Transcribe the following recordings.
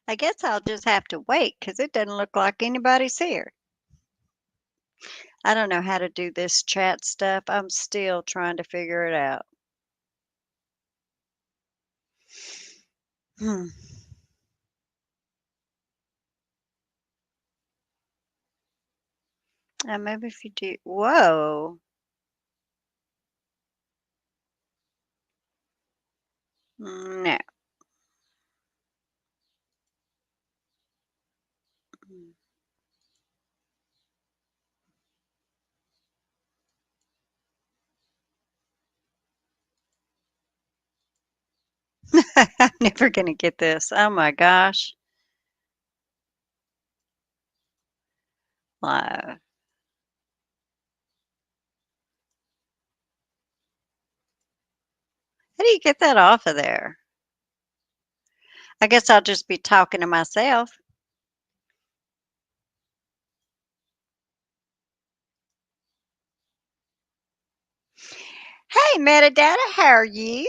I guess I'll just have to wait because it doesn't look like anybody's here. I don't know how to do this chat stuff. I'm still trying to figure it out. Hmm. Maybe if you do. Whoa. No. I'm never going to get this. Oh my gosh. Wow. How do you get that off of there? I guess I'll just be talking to myself. Hey, metadata, how are you?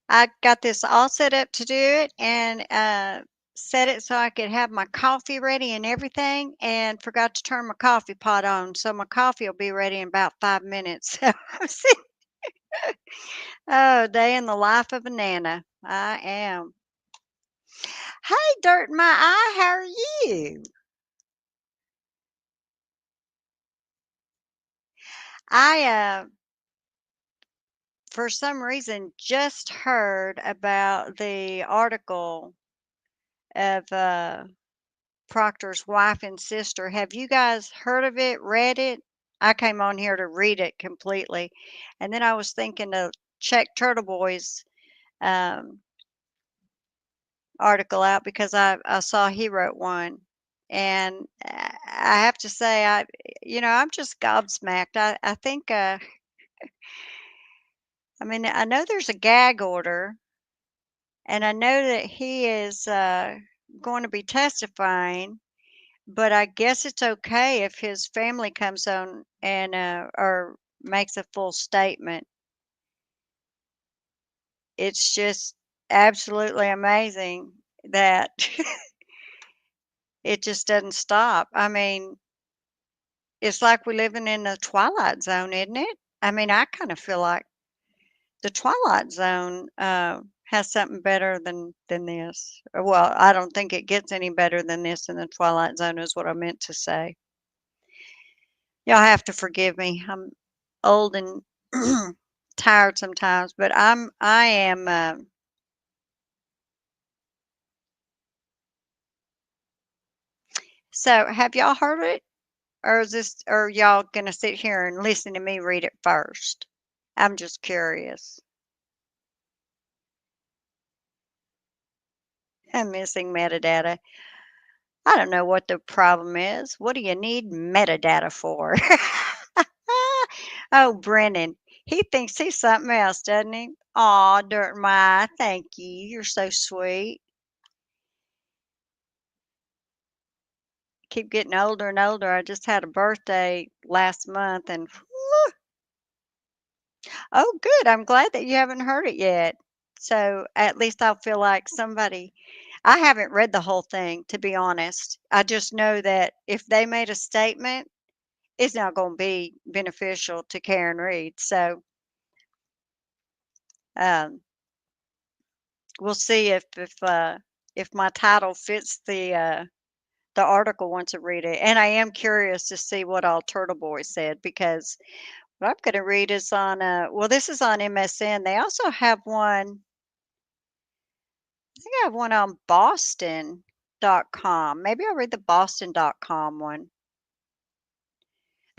I got this all set up to do it and set it so I could have my coffee ready and everything, and forgot to turn my coffee pot on. So my coffee will be ready in about 5 minutes. So I'm sitting, oh, day in the life of a nana. I am. Hey, Dirt in My Eye, how are you? I, for some reason, just heard about the article of Proctor's wife and sister. Have you guys heard of it, read it? I came on here to read it completely. And then I was thinking to check Turtle Boy's um, article out because I saw he wrote one. And I have to say, I'm just gobsmacked. I think, I mean, I know there's a gag order, and I know that he is going to be testifying. But I guess it's okay if his family comes on and, or makes a full statement. It's just absolutely amazing that it just doesn't stop. I mean, it's like we're living in the Twilight Zone, isn't it? I mean, I kind of feel like the Twilight Zone has something better than this. Well, I don't think it gets any better than this in the Twilight Zone, is what I meant to say. Y'all have to forgive me. I'm old and tired sometimes, but I am. So, have y'all heard it, or is this, or y'all gonna sit here and listen to me read it first? I'm just curious. I'm missing metadata. I don't know what the problem is. What do you need metadata for? Oh, Brennan. He thinks he's something else, doesn't he? Aw, Dirt My, thank you. You're so sweet. Keep getting older and older. I just had a birthday last month and oh good. I'm glad that you haven't heard it yet. So at least I'll feel like somebody. I haven't read the whole thing, to be honest. I just know that if they made a statement, it's not going to be beneficial to Karen Reed. So um, we'll see if my title fits the article once I read it. And I am curious to see what all Turtle Boy said because what I'm gonna read is on, well, this is on MSN. They also have one, I think I have one on Boston.com. Maybe I'll read the Boston.com one.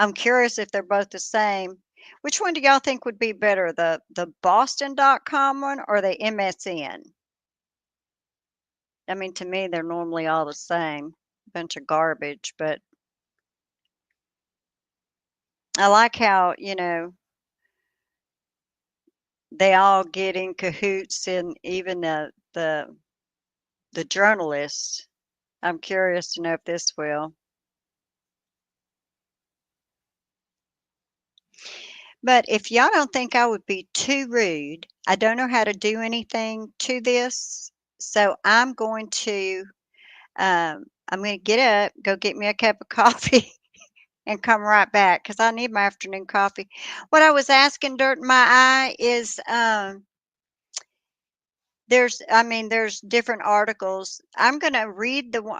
I'm curious if they're both the same. Which one do y'all think would be better, the Boston.com one or the MSN? I mean, to me, they're normally all the same, bunch of garbage, but I like how, they all get in cahoots and even the journalists. I'm curious to know if this will. But if y'all don't think I would be too rude, I don't know how to do anything to this, so I'm going to get up, go get me a cup of coffee, and come right back because I need my afternoon coffee. What I was asking Dirt in My Eye is, there's different articles. I'm gonna read the one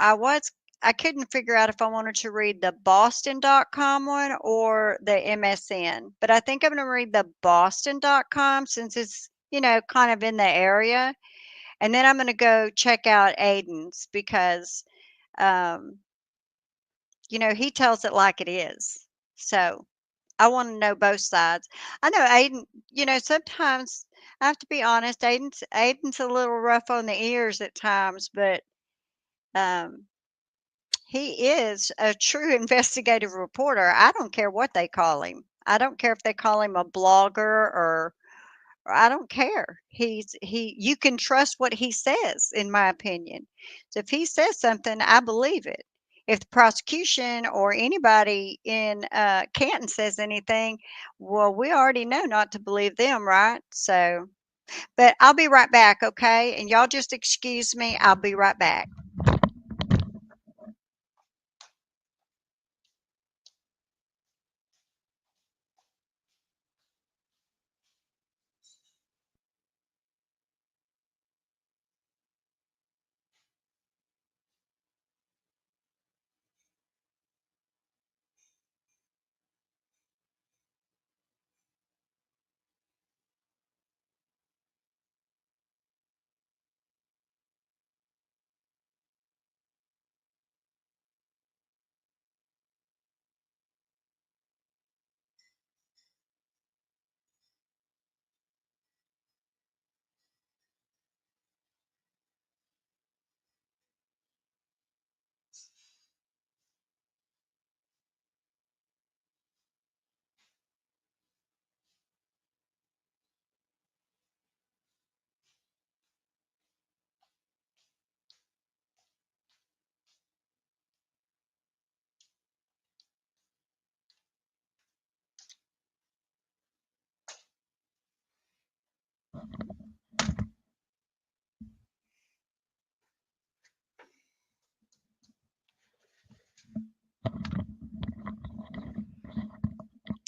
I couldn't figure out if I wanted to read the Boston.com one or the MSN, but I think I'm gonna read the Boston.com since it's, kind of in the area. And then I'm gonna go check out Aiden's because, um, he tells it like it is. So I want to know both sides. I know Aiden, sometimes I have to be honest, Aiden's a little rough on the ears at times, but um he is a true investigative reporter. I don't care what they call him. I don't care if they call him a blogger or I don't care. You can trust what he says, in my opinion. So if he says something, I believe it. If the prosecution or anybody in Canton says anything, well, we already know not to believe them, right? So, but I'll be right back, okay? And y'all just excuse me. I'll be right back.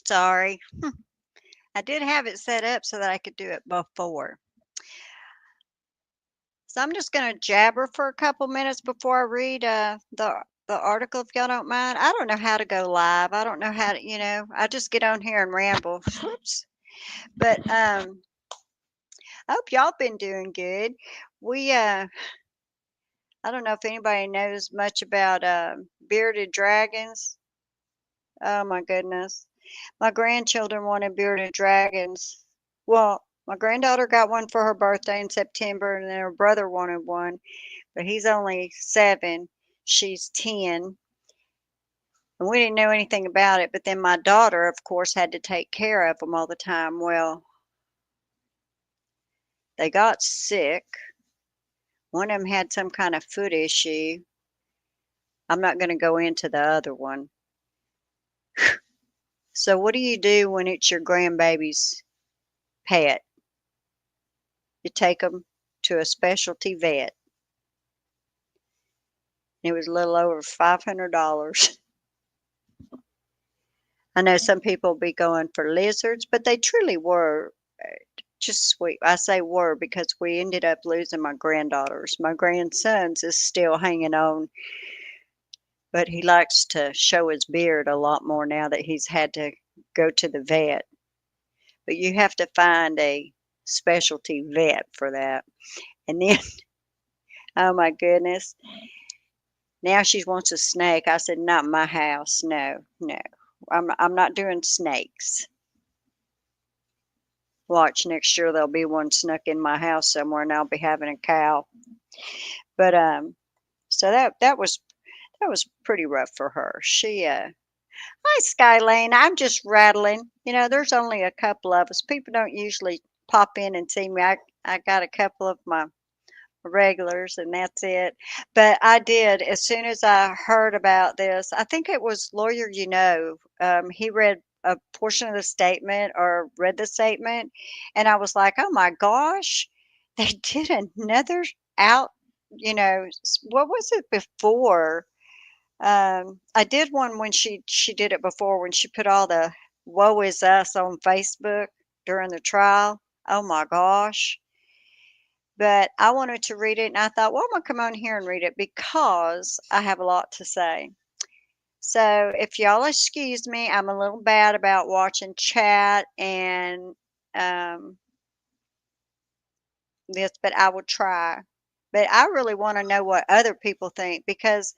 Sorry. I did have it set up so that I could do it before. So I'm just going to jabber for a couple minutes before I read the article, if y'all don't mind. I don't know how to go live. I don't know how to, I just get on here and ramble. Whoops. But I hope y'all been doing good. We I don't know if anybody knows much about bearded dragons. Oh my goodness. My grandchildren wanted bearded dragons. Well, my granddaughter got one for her birthday in September, and then her brother wanted one, but he's only 7. She's 10. And we didn't know anything about it. But then my daughter, of course, had to take care of them all the time. Well, they got sick. One of them had some kind of foot issue. I'm not going to go into the other one. So, what do you do when it's your grandbaby's pet? You take them to a specialty vet. It was a little over $500. I know some people be going for lizards, but they truly were just sweet. I say were because we ended up losing my granddaughters. My grandson's is still hanging on, but he likes to show his beard a lot more now that he's had to go to the vet. But you have to find a specialty vet for that. And then, oh my goodness, now she wants a snake. I said, not in my house. No, no. I'm not doing snakes. Watch, next year there'll be one snuck in my house somewhere and I'll be having a cow. But so that was pretty rough for her. Hi Skylane, I'm just rattling. There's only a couple of us. People don't usually pop in and see me. I got a couple of my regulars and that's it. But I did as soon as I heard about this. I think it was Lawyer, he read a portion of the statement or read the statement, and I was like, "Oh my gosh, they did another out." What was it before? I did one when she did it before when she put all the "woe is us" on Facebook during the trial. Oh my gosh. But I wanted to read it, and I thought, "Well, I'm gonna come on here and read it because I have a lot to say." So, if y'all excuse me, I'm a little bad about watching chat and um, this, but I will try. But I really want to know what other people think because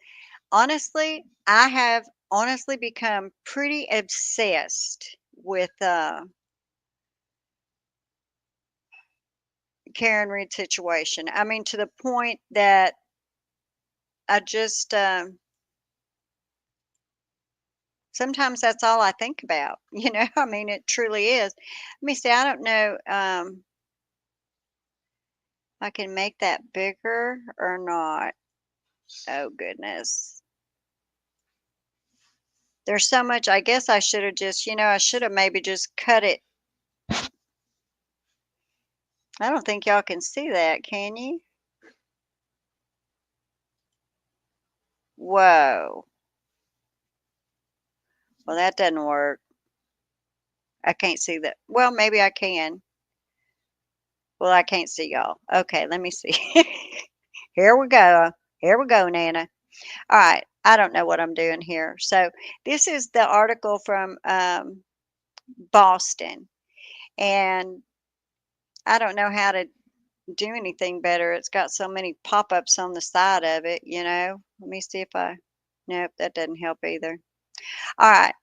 honestly, I have honestly become pretty obsessed with Karen Reed's situation. I mean, to the point that I just sometimes that's all I think about. I mean, it truly is. Let me see. I don't know if I can make that bigger or not. Oh, goodness. There's so much. I guess I should have just, I should have maybe just cut it. I don't think y'all can see that, can you? Whoa. Well, that doesn't work. I can't see that. Well, maybe I can. Well, I can't see y'all. Okay, let me see. Here we go. Here we go, Nana. All right. I don't know what I'm doing here. So, this is the article from Boston. And I don't know how to do anything better. It's got so many pop-ups on the side of it. Let me see if I nope, that doesn't help either. All right.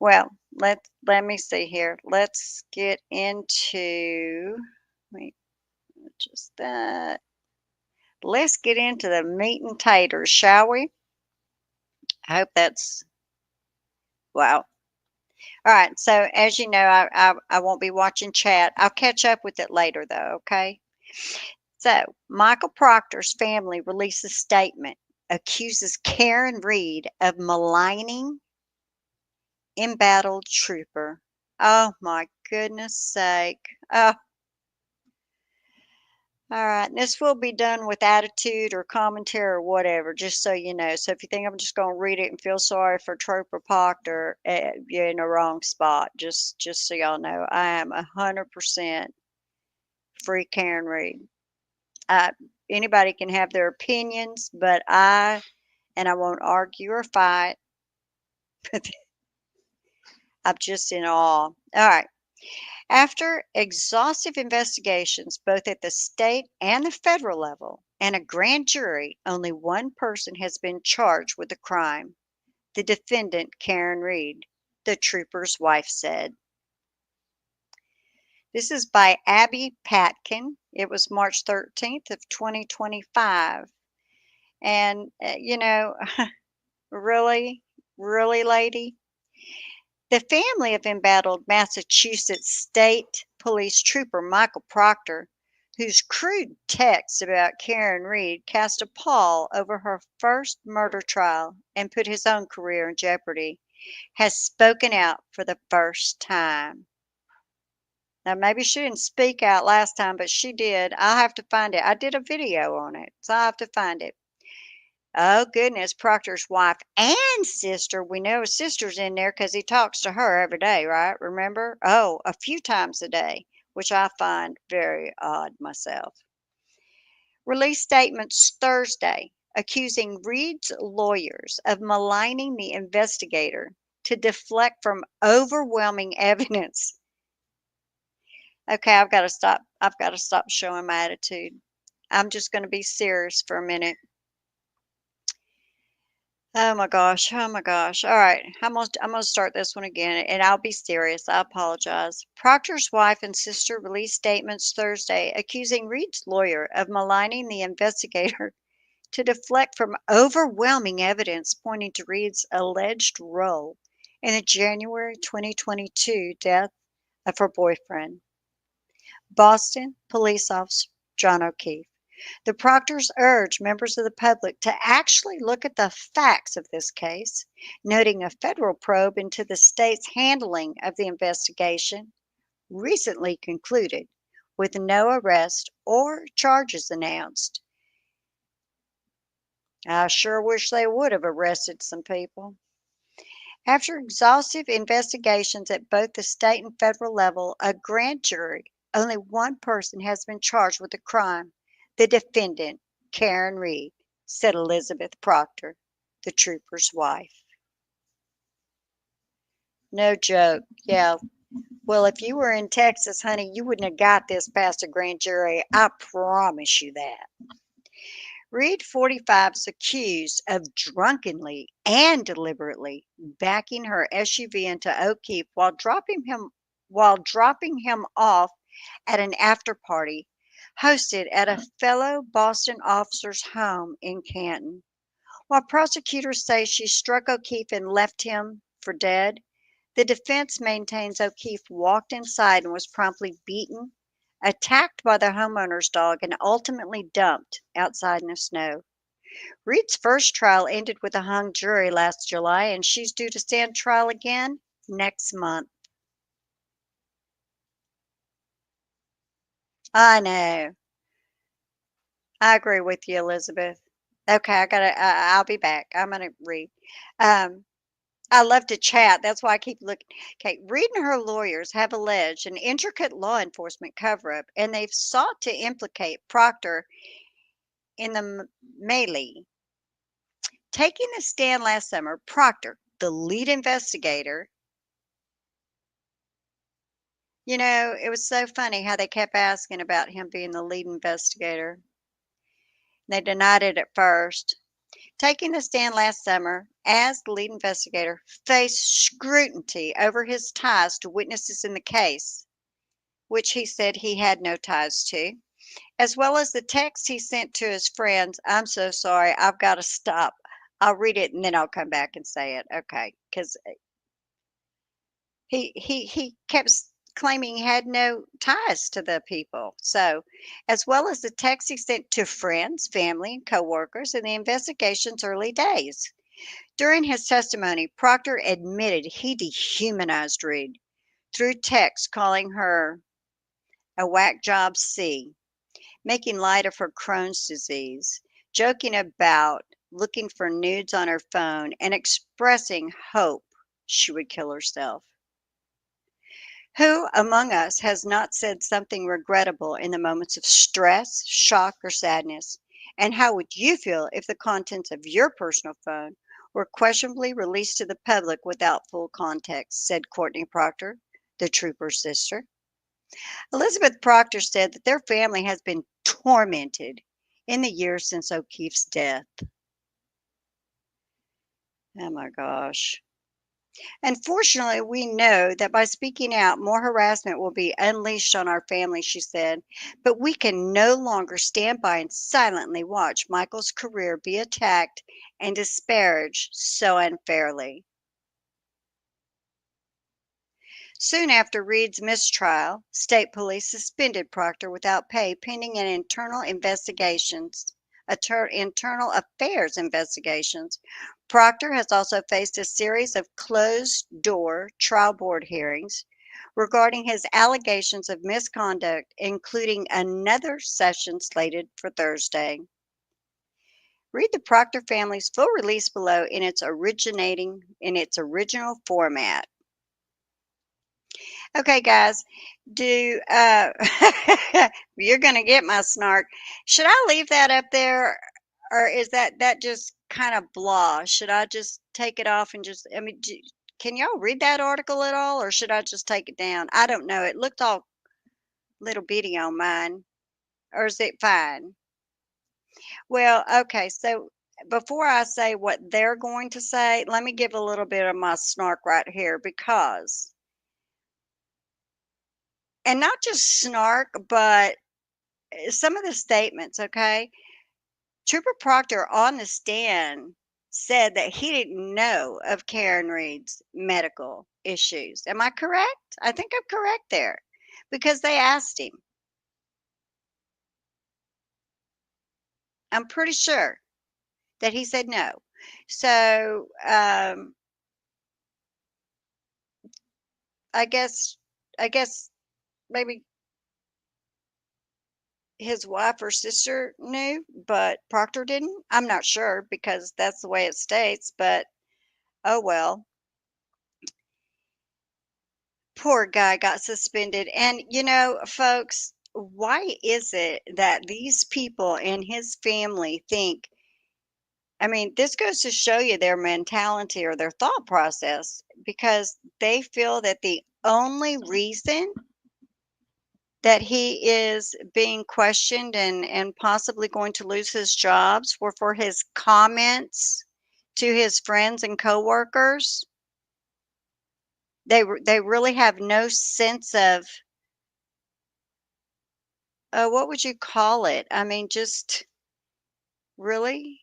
Well, let me see here. Let's get into wait, just that. Let's get into the meat and taters, shall we? I hope that's wow. All right. So as you know, I won't be watching chat. I'll catch up with it later though, okay? So, Michael Proctor's family released a statement, accuses Karen Reed of maligning embattled trooper. Oh my goodness sake. Oh, all right. This will be done with attitude or commentary or whatever, just so you know. So if you think I'm just going to read it and feel sorry for Trooper Proctor, you're in the wrong spot. Just so y'all know, I am 100% free Karen Reed. Uh, Anybody can have their opinions, but and I won't argue or fight. I'm just in awe. All right. After exhaustive investigations, both at the state and the federal level, and a grand jury, only one person has been charged with the crime, the defendant, Karen Reed, the trooper's wife said. This is by Abby Patkin. It was March 13th of 2025. And, really, really, lady? The family of embattled Massachusetts State Police Trooper Michael Proctor, whose crude texts about Karen Reed cast a pall over her first murder trial and put his own career in jeopardy, has spoken out for the first time. Now, maybe she didn't speak out last time, but she did. I'll have to find it. I did a video on it, so I'll have to find it. Oh, goodness, Proctor's wife and sister. We know his sister's in there because he talks to her every day, right? Remember? Oh, a few times a day, which I find very odd myself. Released statements Thursday accusing Reed's lawyers of maligning the investigator to deflect from overwhelming evidence. Okay, I've got to stop. I've got to stop showing my attitude. I'm just going to be serious for a minute. Oh my gosh. Oh my gosh. All right. I'm gonna start this one again and I'll be serious. I apologize. Proctor's wife and sister released statements Thursday accusing Reed's lawyer of maligning the investigator to deflect from overwhelming evidence pointing to Reed's alleged role in the January 2022 death of her boyfriend. Boston police officer John O'Keefe. The proctors urge members of the public to actually look at the facts of this case, noting a federal probe into the state's handling of the investigation recently concluded with no arrest or charges announced. I sure wish they would have arrested some people. After exhaustive investigations at both the state and federal level, a grand jury, only one person has been charged with the crime, the defendant, Karen Reed, said Elizabeth Proctor, the trooper's wife. No joke. Yeah. Well, if you were in Texas, honey, you wouldn't have got this past a grand jury. I promise you that. Reed, 45, is accused of drunkenly and deliberately backing her SUV into O'Keefe while dropping him off at an after party hosted at a fellow Boston officer's home in Canton. While prosecutors say she struck O'Keefe and left him for dead, the defense maintains O'Keefe walked inside and was promptly beaten, attacked by the homeowner's dog, and ultimately dumped outside in the snow. Reed's first trial ended with a hung jury last July, and she's due to stand trial again next month. I know. I agree with you, Elizabeth. Okay, I'll be back. I'm gonna read. Um, I love to chat. That's why I keep looking. Okay, Reed and her lawyers have alleged an intricate law enforcement cover-up, and they've sought to implicate Proctor in the melee. Taking the stand last summer, Proctor, the lead investigator, it was so funny how they kept asking about him being the lead investigator. They denied it at first. Taking the stand last summer as the lead investigator, faced scrutiny over his ties to witnesses in the case, which he said he had no ties to, as well as the text he sent to his friends. I'm so sorry. I've got to stop. I'll read it and then I'll come back and say it. Okay. Because he kept claiming he had no ties to the people. So, as well as the text he sent to friends, family, and coworkers in the investigation's early days. During his testimony, Proctor admitted he dehumanized Reed through text, calling her a whack job C, making light of her Crohn's disease, joking about looking for nudes on her phone, and expressing hope she would kill herself. Who among us has not said something regrettable in the moments of stress, shock, or sadness? And how would you feel if the contents of your personal phone were questionably released to the public without full context? Said Courtney Proctor, the trooper's sister. Elizabeth Proctor said that their family has been tormented in the years since O'Keefe's death. Oh my gosh. Unfortunately, we know that by speaking out, more harassment will be unleashed on our family, she said. But we can no longer stand by and silently watch Michael's career be attacked and disparaged so unfairly. Soon after Reed's mistrial, state police suspended Proctor without pay pending an internal affairs investigations. Proctor has also faced a series of closed-door trial board hearings regarding his allegations of misconduct, including another session slated for Thursday. Read the Proctor family's full release below in its original format. Okay, guys, do you're gonna get my snark. Should I leave that up there, or is that just kind of blah? Should I just take it off and just? I mean, can y'all read that article at all, or should I just take it down? I don't know. It looked all little bitty on mine, or is it fine? Well, okay. So before I say what they're going to say, let me give a little bit of my snark right here because, and not just snark, but some of the statements, okay? Trooper Proctor on the stand said that he didn't know of Karen Reed's medical issues. Am I correct? I think I'm correct there because they asked him. I'm pretty sure that he said no. So, I guess I guess maybe his wife or sister knew, but Proctor didn't. I'm not sure because that's the way it states, but oh well. Poor guy got suspended. And folks, why is it that these people in his family think, I mean, this goes to show you their mentality or their thought process because they feel that the only reason that he is being questioned and possibly going to lose his jobs were for his comments to his friends and coworkers. They really have no sense of, what would you call it? I mean, just really?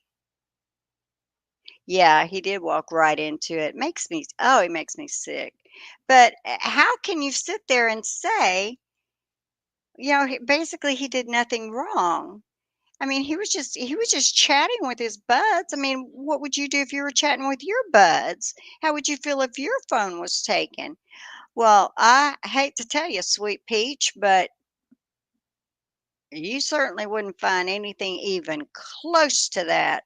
Yeah, he did walk right into it. Makes me, oh, it makes me sick. But how can you sit there and say, basically he did nothing wrong? I mean, he was just chatting with his buds. I mean, what would you do if you were chatting with your buds? How would you feel if your phone was taken? Well, I hate to tell you, sweet peach, but you certainly wouldn't find anything even close to that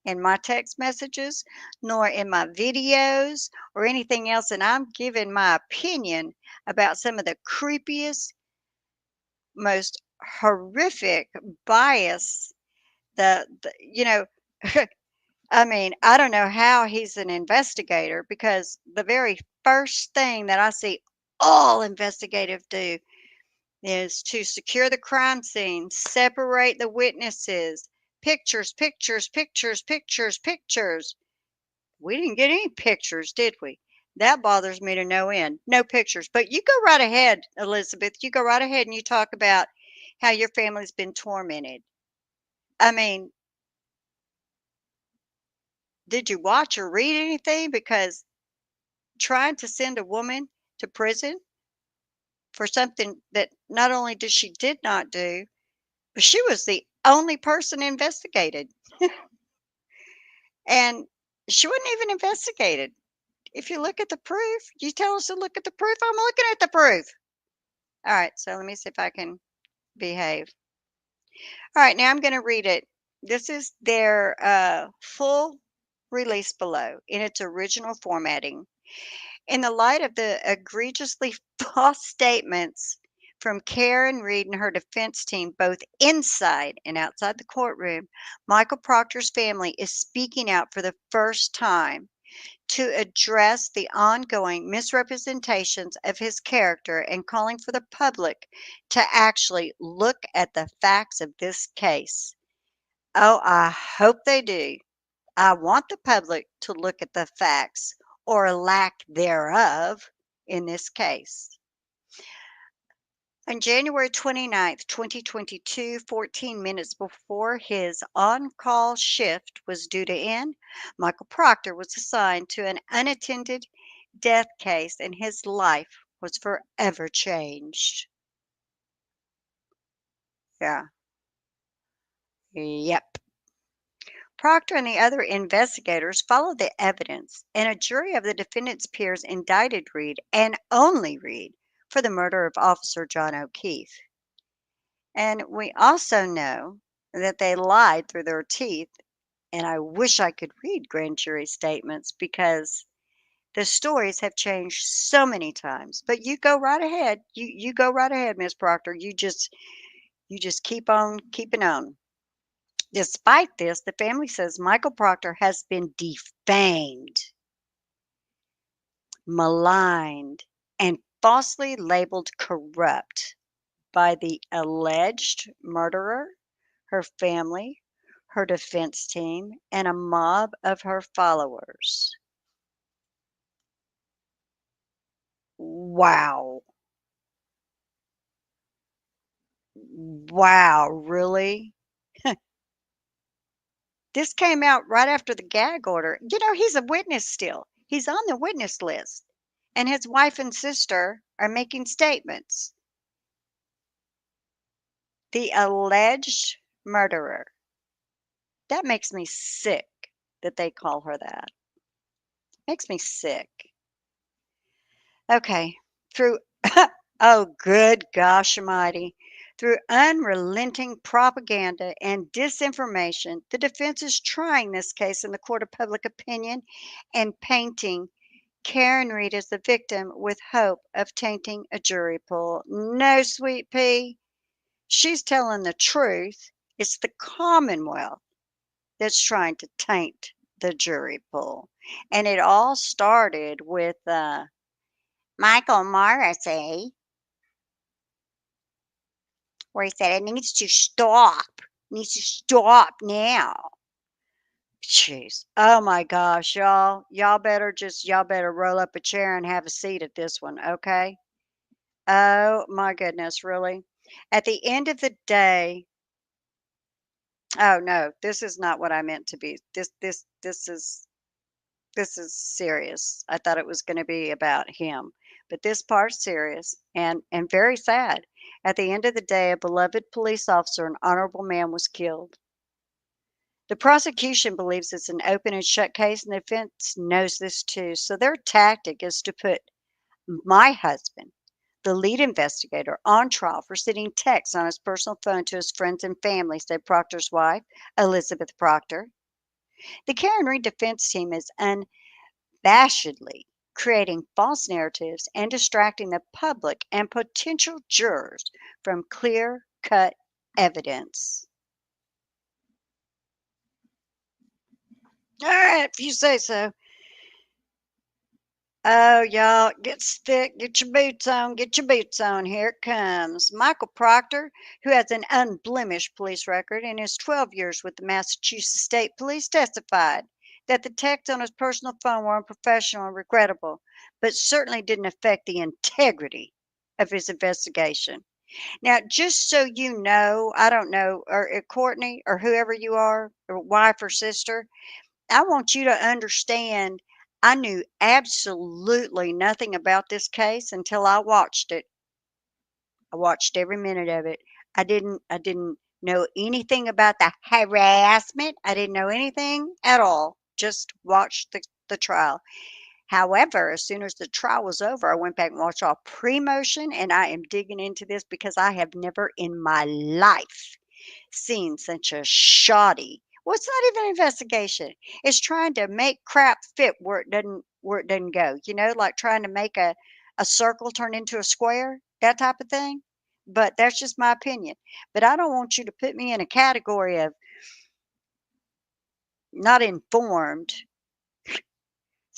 in my text messages, nor in my videos or anything else. And I'm giving my opinion about some of the creepiest, most horrific bias. The I mean, I don't know how he's an investigator because the very first thing that I see all investigative do is to secure the crime scene, separate the witnesses, pictures, pictures, pictures, pictures, pictures. We didn't get any pictures, did we? That bothers me to no end. No pictures. But you go right ahead, Elizabeth. You go right ahead and you talk about how your family's been tormented. I mean, did you watch or read anything? Because trying to send a woman to prison for something that not only did not do, but she was the only person investigated. And she wasn't even investigated. If you look at the proof, you tell us to look at the proof. I'm looking at the proof. All right, so let me see if I can behave. All right, now I'm going to read it. This is their full release below in its original formatting. In the light of the egregiously false statements from Karen Reed and her defense team, both inside and outside the courtroom, Michael Proctor's family is speaking out for the first time to address the ongoing misrepresentations of his character and calling for the public to actually look at the facts of this case. Oh, I hope they do. I want the public to look at the facts or lack thereof in this case. On January 29th, 2022, 14 minutes before his on call shift was due to end, Michael Proctor was assigned to an unattended death case and his life was forever changed. Yeah. Yep. Proctor and the other investigators followed the evidence, and a jury of the defendant's peers indicted Reed, and only Reed, for the murder of Officer John O'Keefe. And we also know that they lied through their teeth, and I wish I could read grand jury statements because the stories have changed so many times. But you go right ahead. You go right ahead, Miss Proctor. You just keep on keeping on. Despite this, the family says Michael Proctor has been defamed, maligned, and falsely labeled corrupt by the alleged murderer, her family, her defense team, and a mob of her followers. Wow. Wow, really? This came out right after the gag order. He's a witness still. He's on the witness list. And his wife and sister are making statements. The alleged murderer. That makes me sick that they call her that. Makes me sick. Okay. Through oh, good gosh almighty. Through unrelenting propaganda and disinformation, the defense is trying this case in the court of public opinion and painting Karen Reed as the victim with hope of tainting a jury pool. No, sweet pea. She's telling the truth. It's the Commonwealth that's trying to taint the jury pool. And it all started with Michael Morrissey, where he said it needs to stop. It needs to stop now. Jeez. Oh my gosh, y'all. Y'all better roll up a chair and have a seat at this one, okay? Oh my goodness, really? At the end of the day, oh no, this is not what I meant to be. This is serious. I thought it was going to be about him, but this part's serious and very sad. At the end of the day, a beloved police officer, an honorable man, was killed. The prosecution believes it's an open and shut case, and the defense knows this too. So their tactic is to put my husband, the lead investigator, on trial for sending texts on his personal phone to his friends and family, said Proctor's wife, Elizabeth Proctor. The Karen Reed defense team is unabashedly creating false narratives and distracting the public and potential jurors from clear cut evidence. All right, if you say so. Oh, y'all, get stick, get your boots on, get your boots on. Here it comes. Michael Proctor, who has an unblemished police record in his 12 years with the Massachusetts State Police, testified that the texts on his personal phone were unprofessional and regrettable, but certainly didn't affect the integrity of his investigation. Now, just so you know, I don't know, or Courtney, or whoever you are, or wife or sister, I want you to understand I knew absolutely nothing about this case until I watched it. I watched every minute of it. I didn't know anything about the harassment. I didn't know anything at all. Just watched the trial. However, as soon as the trial was over, I went back and watched all pre-motion, and I am digging into this because I have never in my life seen such a shoddy, well, it's not even an investigation. It's trying to make crap fit where it doesn't go. Like trying to make a circle turn into a square, that type of thing. But that's just my opinion. But I don't want you to put me in a category of not informed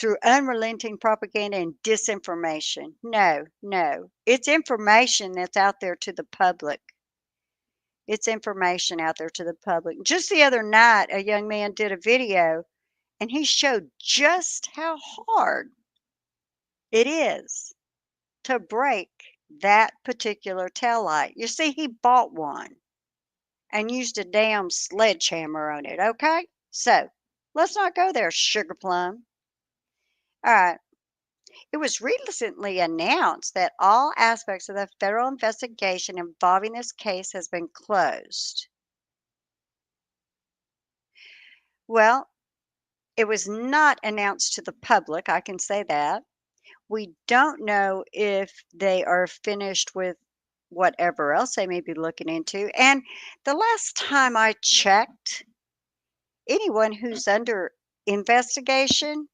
through unrelenting propaganda and disinformation. No, no. It's information that's out there to the public. It's information out there to the public. Just the other night, a young man did a video and he showed just how hard it is to break that particular taillight. You see, he bought one and used a damn sledgehammer on it, okay? So let's not go there, sugar plum. All right. It was recently announced that all aspects of the federal investigation involving this case has been closed. Well, it was not announced to the public, I can say that. We don't know if they are finished with whatever else they may be looking into. And the last time I checked, anyone who's under investigation,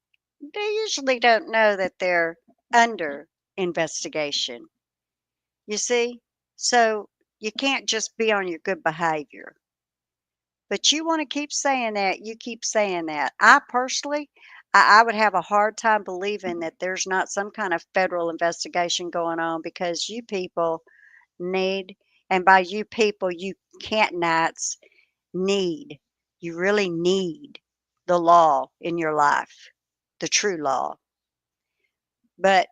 they usually don't know that they're under investigation. You see? So you can't just be on your good behavior. But you want to keep saying that, you keep saying that. I personally, I would have a hard time believing that there's not some kind of federal investigation going on because you people need, and by you people, you can't nots need, you really need the law in your life, the true law. But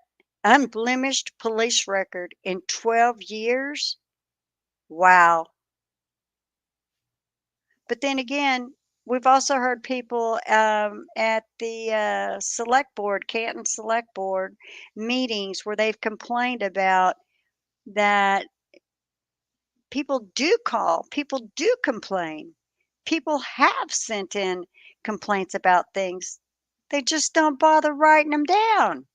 unblemished police record in 12 years, wow. But then again, we've also heard people at the select board, Canton Select Board meetings where they've complained about that people do call, people do complain, people have sent in complaints about things. They just don't bother writing them down.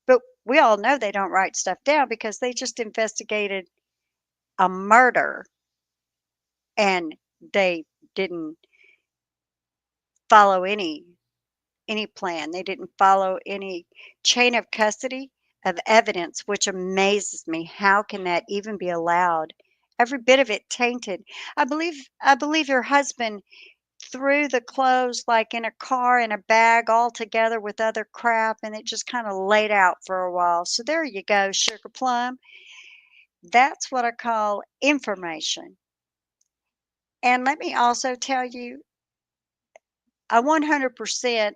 But we all know they don't write stuff down because they just investigated a murder and they didn't follow any plan. They didn't follow any chain of custody of evidence, which amazes me. How can that even be allowed? Every bit of it tainted. I believe your husband threw the clothes like in a car in a bag all together with other crap and it just kind of laid out for a while. So there you go, sugar plum. That's what I call information. And let me also tell you, I 100%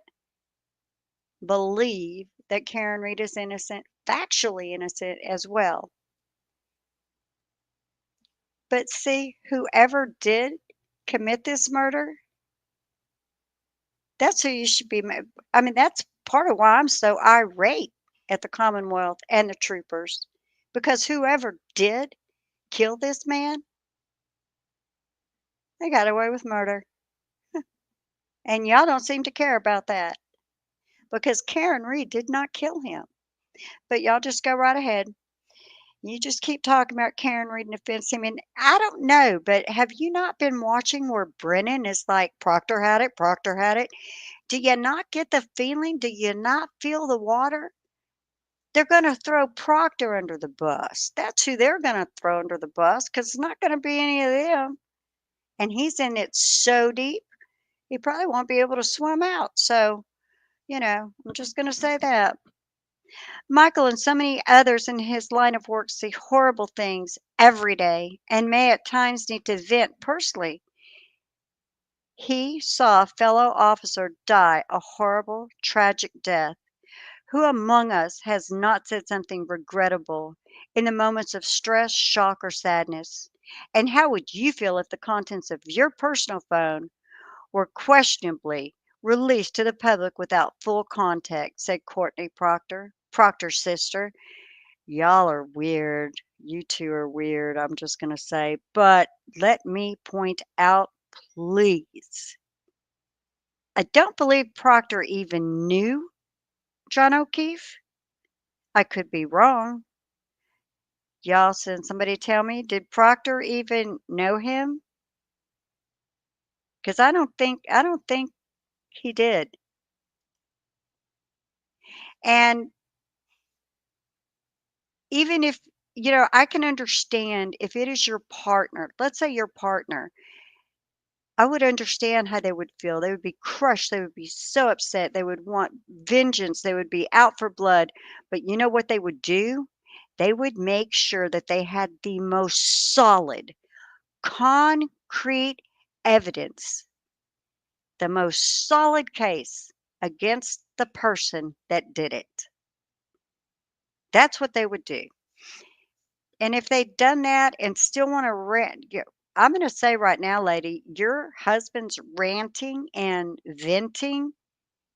believe that Karen Reed is innocent, factually innocent as well. But see, whoever did commit this murder, that's who you should be. I mean, that's part of why I'm so irate at the Commonwealth and the troopers, because whoever did kill this man, they got away with murder. And y'all don't seem to care about that because Karen Reed did not kill him. But y'all just go right ahead. You just keep talking about Karen Reed and offense him. And I don't know, but have you not been watching where Brennan is like, Proctor had it, Proctor had it? Do you not get the feeling? Do you not feel the water? They're going to throw Proctor under the bus. That's who they're going to throw under the bus because it's not going to be any of them. And he's in it so deep, he probably won't be able to swim out. So, I'm just going to say that. Michael and so many others in his line of work see horrible things every day and may at times need to vent personally. He saw a fellow officer die a horrible, tragic death. Who among us has not said something regrettable in the moments of stress, shock, or sadness? And how would you feel if the contents of your personal phone were questionably released to the public without full context? Said Courtney Proctor, Proctor's sister. Y'all are weird. You two are weird, I'm just going to say. But let me point out, please. I don't believe Proctor even knew John O'Keefe. I could be wrong. Y'all send somebody tell me, did Proctor even know him? Because I don't think he did. And even if, I can understand if it is your partner, let's say your partner, I would understand how they would feel. They would be crushed. They would be so upset. They would want vengeance. They would be out for blood. But you know what they would do? They would make sure that they had the most solid, concrete evidence, the most solid case against the person that did it. That's what they would do. And if they'd done that and still want to rant, I'm going to say right now, lady, your husband's ranting and venting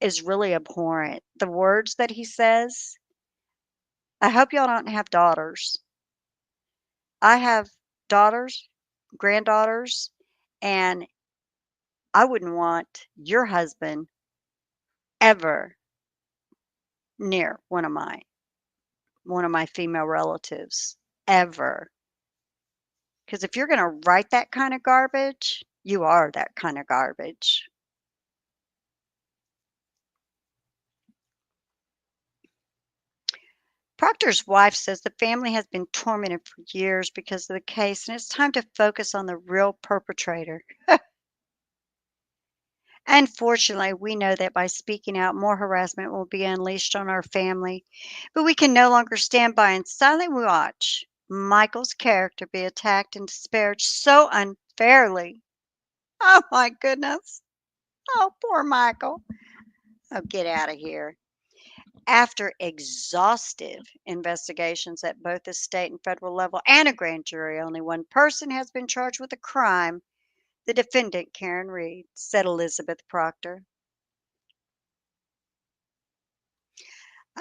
is really abhorrent. The words that he says, I hope y'all don't have daughters. I have daughters, granddaughters, and I wouldn't want your husband ever near one of my female relatives ever. Because if you're going to write that kind of garbage, you are that kind of garbage. Proctor's wife says the family has been tormented for years because of the case, and it's time to focus on the real perpetrator. Unfortunately, we know that by speaking out, more harassment will be unleashed on our family, but we can no longer stand by and silently watch Michael's character be attacked and disparaged so unfairly. Oh my goodness. Oh, poor Michael. Oh, get out of here. After exhaustive investigations at both the state and federal level and a grand jury, only one person has been charged with a crime, the defendant, Karen Reed, said Elizabeth Proctor.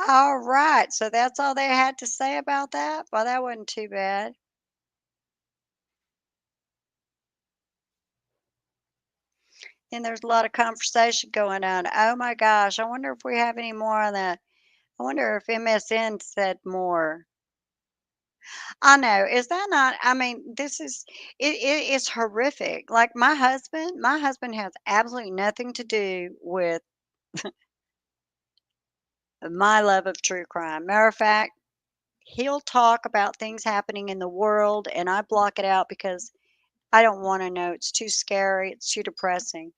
All right, so that's all they had to say about that? Well, that wasn't too bad. And there's a lot of conversation going on. Oh my gosh, I wonder if we have any more on that. I wonder if MSN said more. I know. Is that not, I mean, this is it is horrific. Like my husband has absolutely nothing to do with my love of true crime. Matter of fact, he'll talk about things happening in the world and I block it out because I don't want to know. It's too scary, it's too depressing.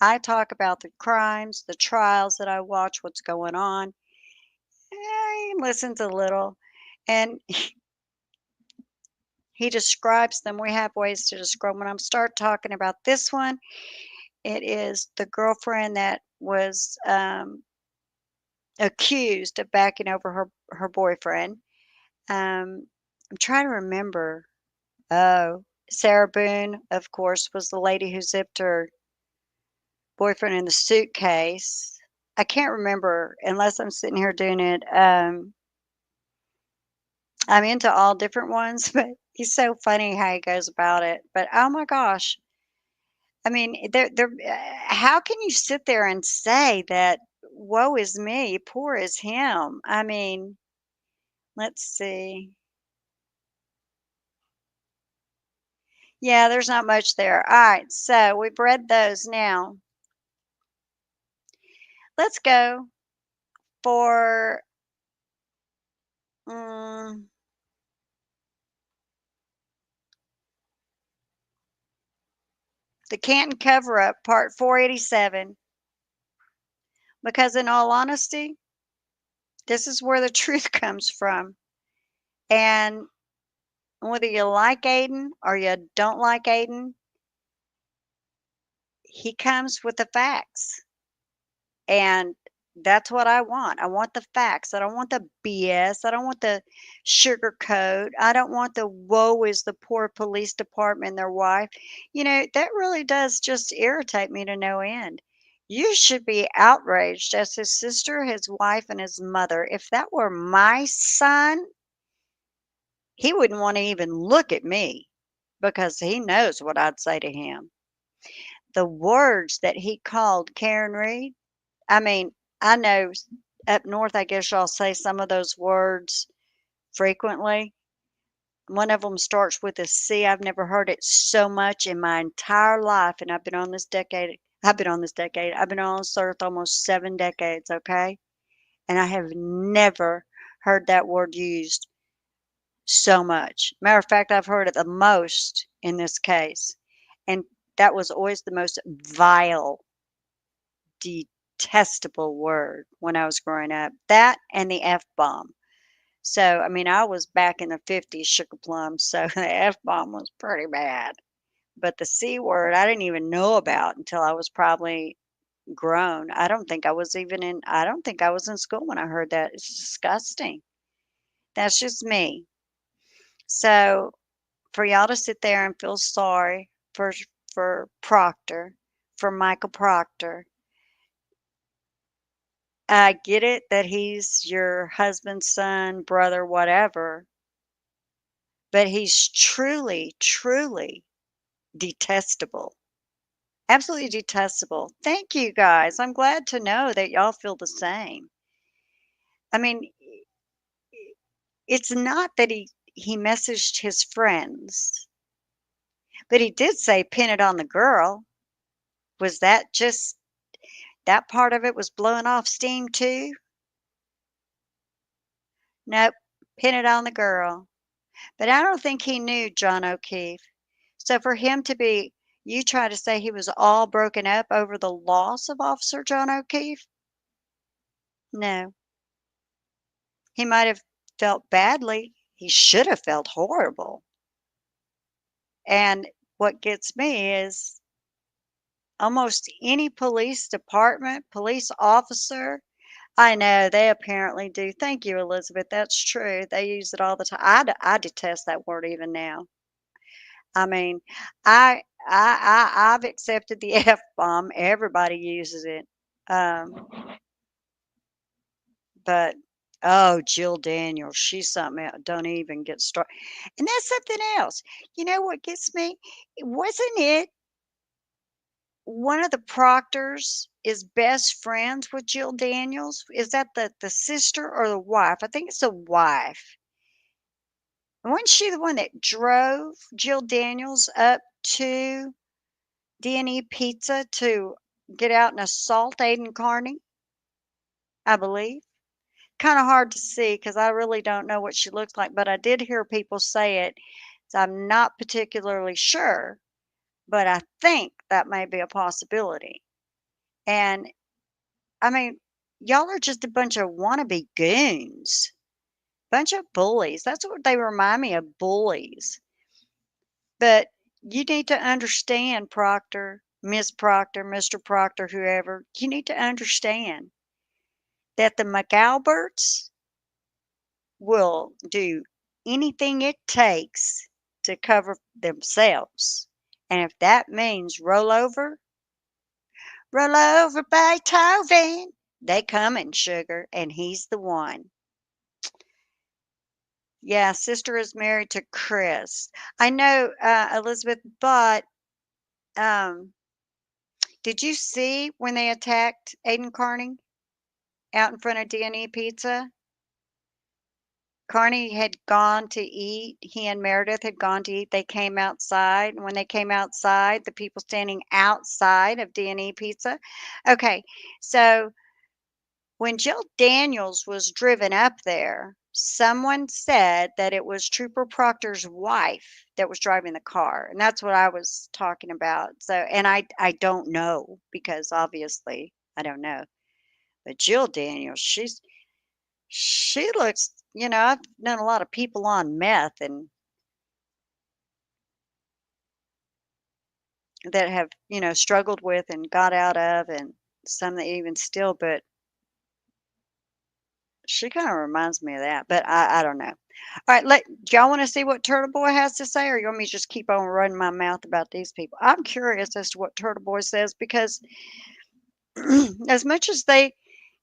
I talk about the crimes, the trials that I watch, what's going on. He listens a little and he describes them. We have ways to describe. When I start talking about this one, it is the girlfriend that was accused of backing over her boyfriend. I'm trying to remember. Oh, Sarah Boone, of course, was the lady who zipped her boyfriend in the suitcase. I can't remember unless I'm sitting here doing it. I'm into all different ones, but he's so funny how he goes about it. But oh my gosh, I mean, how can you sit there and say that, woe is me, poor is him? I mean, let's see. Yeah, there's not much there. All right, so we've read those. Now, let's go for mm, the Canton cover up, part 487. Because, in all honesty, this is where the truth comes from. And whether you like Aiden or you don't like Aiden, he comes with the facts. And that's what I want. I want the facts. I don't want the BS. I don't want the sugarcoat. I don't want the woe is the poor police department and their wife. That really does just irritate me to no end. You should be outraged as his sister, his wife, and his mother. If that were my son, he wouldn't want to even look at me because he knows what I'd say to him. The words that he called Karen Reed, I mean, I know up north, I guess y'all say some of those words frequently. One of them starts with a C. I've never heard it so much in my entire life, and I've been on this decade. I've been on this decade. I've been on this earth almost 7 decades, okay? And I have never heard that word used so much. Matter of fact, I've heard it the most in this case. And that was always the most vile, detestable word when I was growing up. That and the F bomb. So, I mean, I was back in the 50s, sugar plums, so the F bomb was pretty bad. But the C word, I didn't even know about until I was probably grown. I don't think I was in school when I heard that. It's disgusting. That's just me. So, for y'all to sit there and feel sorry for Proctor, for Michael Proctor, I get it that he's your husband's son, brother, whatever, but he's truly, truly detestable. Absolutely detestable. Thank you guys. I'm glad to know that y'all feel the same. I mean, it's not that he messaged his friends, but he did say pin it on the girl. Was that just that part of it was blowing off steam too? Nope. Pin it on the girl. But I don't think he knew John O'Keefe. So for him to be, you try to say he was all broken up over the loss of Officer John O'Keefe? No. He might have felt badly. He should have felt horrible. And what gets me is almost any police department, police officer, I know they apparently do. Thank you, Elizabeth. That's true. They use it all the time. I detest that word even now. I mean, I've accepted the F bomb. Everybody uses it. But oh, Jill Daniels, she's something else. Don't even get started. And that's something else. You know what gets me? Wasn't it one of the Proctors is best friends with Jill Daniels. Is that the sister or the wife? I think it's the wife. And wasn't she the one that drove Jill Daniels up to D&E Pizza to get out and assault Aiden Carney, I believe? Kinda hard to see because I really don't know what she looks like, but I did hear people say it, so I'm not particularly sure, but I think that may be a possibility. And, I mean, y'all are just a bunch of wannabe goons, bunch of bullies. That's what they remind me of, bullies. But you need to understand, Proctor, Miss Proctor, Mr. Proctor, whoever, you need to understand that the McAlberts will do anything it takes to cover themselves. And if that means roll over Beethoven, they coming, sugar, and he's the one. Yeah, sister is married to Chris. I know, Elizabeth, but um, did you see when they attacked Aiden Carney out in front of D&E Pizza? Carney had gone to eat. He and Meredith had gone to eat. They came outside. And when they came outside, the people standing outside of D&E Pizza. Okay, so when Jill Daniels was driven up there, someone said that it was Trooper Proctor's wife that was driving the car. And that's what I was talking about. So, and I don't know because obviously I don't know. But Jill Daniels, she looks, I've known a lot of people on meth and that have, struggled with and got out of, and some that even still, but she kind of reminds me of that. But I don't know. All right, do y'all want to see what Turtle Boy has to say, or you want me to just keep on running my mouth about these people? I'm curious as to what Turtle Boy says because as much as they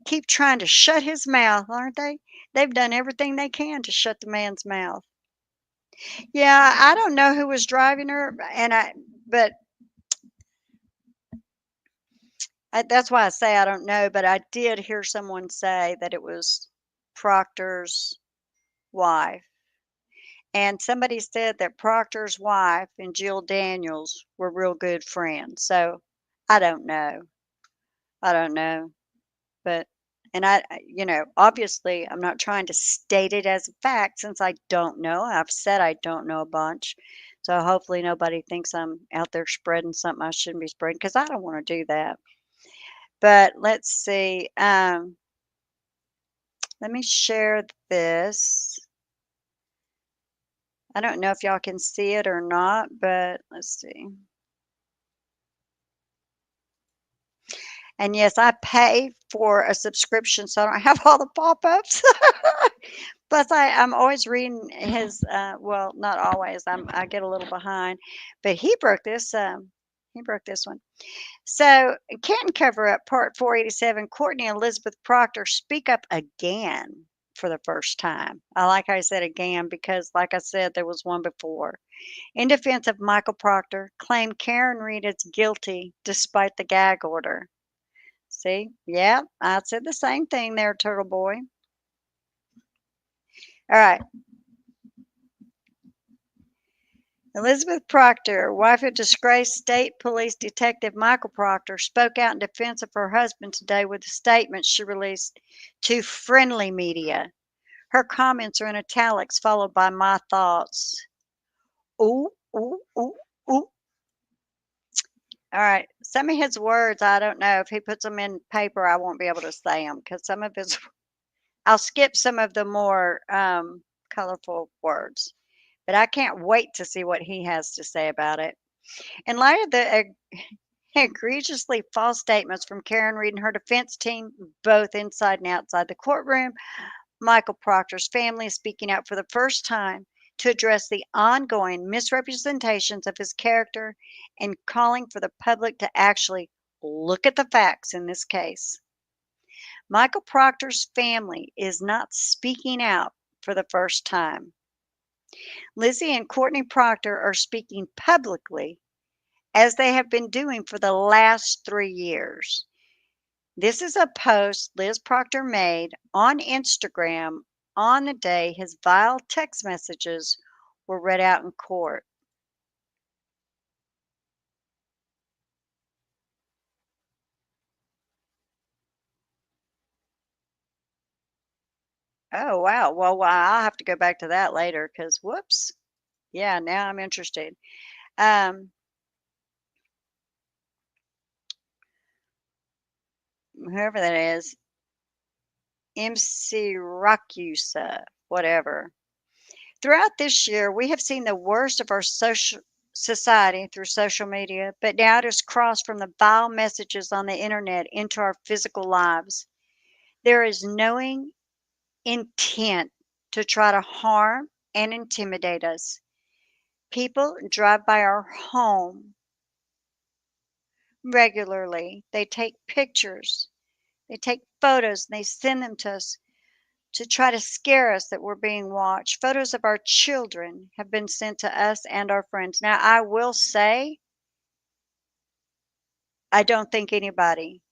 keep trying to shut his mouth, aren't they? They've done everything they can to shut the man's mouth. Yeah, I don't know who was driving her, but that's why I say I don't know. But I did hear someone say that it was Proctor's wife, and somebody said that Proctor's wife and Jill Daniels were real good friends. So I don't know. I don't know, but and obviously, I'm not trying to state it as a fact since I don't know. I've said I don't know a bunch. So hopefully nobody thinks I'm out there spreading something I shouldn't be spreading because I don't want to do that. But let's see. Let me share this. I don't know if y'all can see it or not, but let's see. And yes, I pay for a subscription, so I don't have all the pop-ups. Plus, I'm always reading his. Well, not always. I get a little behind, but he broke this. He broke this one. So, Canton cover up part 487. Courtney and Elizabeth Proctor speak up again for the first time. I like how I said again because, like I said, there was one before. In defense of Michael Proctor, claimed Karen Reed is guilty despite the gag order. See? Yeah, I said the same thing there, Turtle Boy. All right. Elizabeth Proctor, wife of disgraced state police detective Michael Proctor, spoke out in defense of her husband today with a statement she released to friendly media. Her comments are in italics, followed by my thoughts. Ooh, ooh, ooh, ooh. All right. Some of his words, I don't know. If he puts them in paper, I won't be able to say them because some of his, I'll skip some of the more colorful words. But I can't wait to see what he has to say about it. In light of the egregiously false statements from Karen Reed and her defense team, both inside and outside the courtroom, Michael Proctor's family is speaking out for the first time to address the ongoing misrepresentations of his character and calling for the public to actually look at the facts in this case. Michael Proctor's family is not speaking out for the first time. Lizzie and Courtney Proctor are speaking publicly as they have been doing for the last 3 years. This is a post Liz Proctor made on Instagram on the day his vile text messages were read out in court. Oh, wow. Well, I'll have to go back to that later because whoops. Yeah, now I'm interested. Um, Whoever that is, MC Rakusa, whatever. Throughout this year, we have seen the worst of our social society through social media, but now it has crossed from the vile messages on the internet into our physical lives. There is knowing intent to try to harm and intimidate us. People drive by our home regularly. They take pictures, they take photos, and they send them to us to try to scare us that we're being watched. Photos of our children have been sent to us and our friends. Now, I will say, I don't think anybody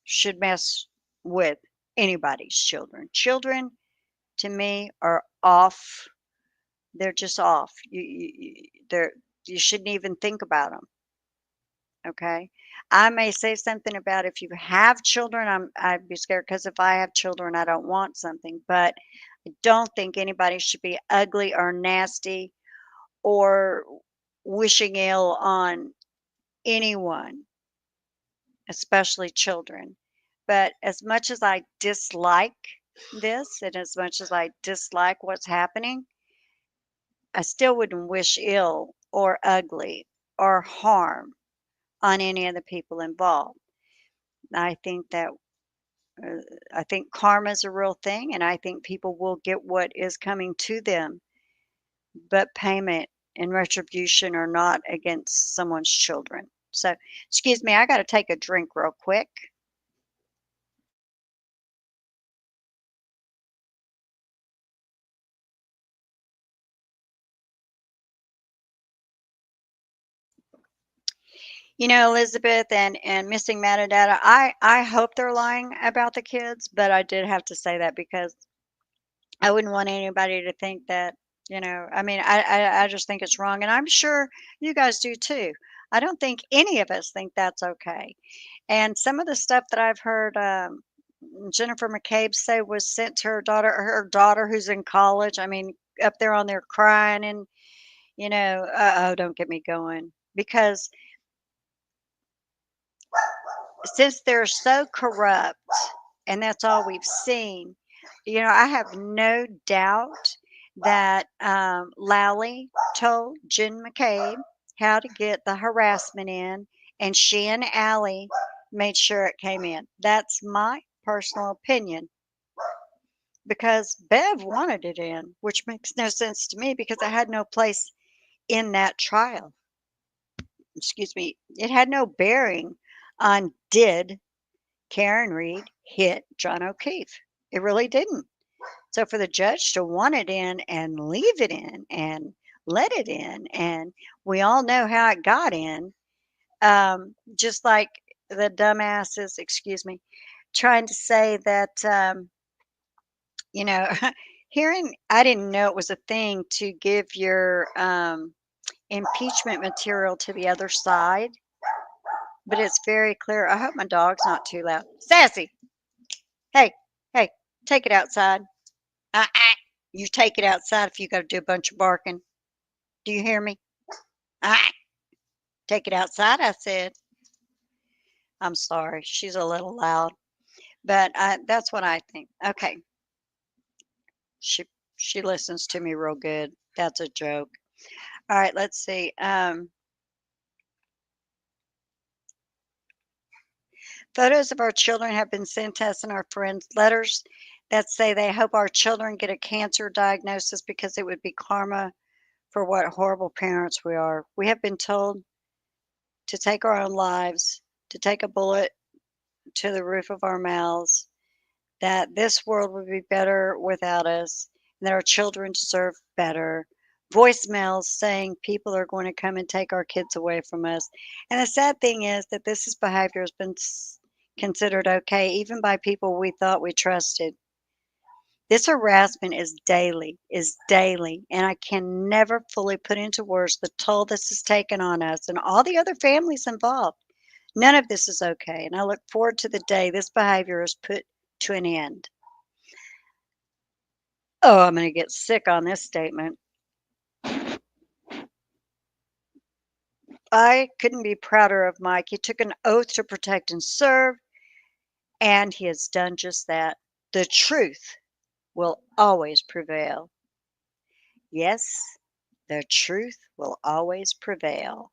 should mess with anybody's children. Children, to me, are off. They're just off. You shouldn't even think about them. Okay. I may say something about if you have children, I'd be scared because if I have children, I don't want something. But I don't think anybody should be ugly or nasty or wishing ill on anyone, especially children. But as much as I dislike this and as much as I dislike what's happening, I still wouldn't wish ill or ugly or harm on any of the people involved. I think that uh, I think karma is a real thing, and I think people will get what is coming to them, but payment and retribution are not against someone's children. So, excuse me, I got to take a drink real quick. You know, Elizabeth and missing metadata. I hope they're lying about the kids, but I did have to say that because I wouldn't want anybody to think that, I mean, I just think it's wrong, and I'm sure you guys do too. I don't think any of us think that's okay. And some of the stuff that I've heard Jennifer McCabe say was sent to her daughter who's in college. I mean, up there on there crying and, oh, don't get me going. Because since they're so corrupt, and that's all we've seen, I have no doubt that Lally told Jen McCabe how to get the harassment in, and she and Allie made sure it came in. That's my personal opinion because Bev wanted it in, which makes no sense to me because it had no place in that trial. Excuse me. It had no bearing on did Karen Reed hit John O'Keefe. It really didn't. So for the judge to want it in and leave it in and let it in, and we all know how it got in, just like the dumbasses, excuse me, trying to say that, you know, I didn't know it was a thing to give your impeachment material to the other side, but it's very clear. I hope my dog's not too loud. Sassy, hey, hey, take it outside. You take it outside if you got to do a bunch of barking. Do you hear me? Ah, take it outside, I said. I'm sorry. She's a little loud, but that's what I think. Okay. She she listens to me real good. That's a joke. All right, let's see. Photos of our children have been sent to us and our friends. Letters that say they hope our children get a cancer diagnosis because it would be karma for what horrible parents we are. We have been told to take our own lives, to take a bullet to the roof of our mouths, that this world would be better without us, and that our children deserve better. voicemails saying people are going to come and take our kids away from us. And the sad thing is that this is behavior has been considered okay even by people we thought we trusted. This harassment is daily, and I can never fully put into words the toll this has taken on us and all the other families involved. None of this is okay, and I look forward to the day this behavior is put to an end. Oh, I'm going to get sick on this statement. I couldn't be prouder of Mike. He took an oath to protect and serve, and he has done just that. The truth will always prevail. Yes, the truth will always prevail.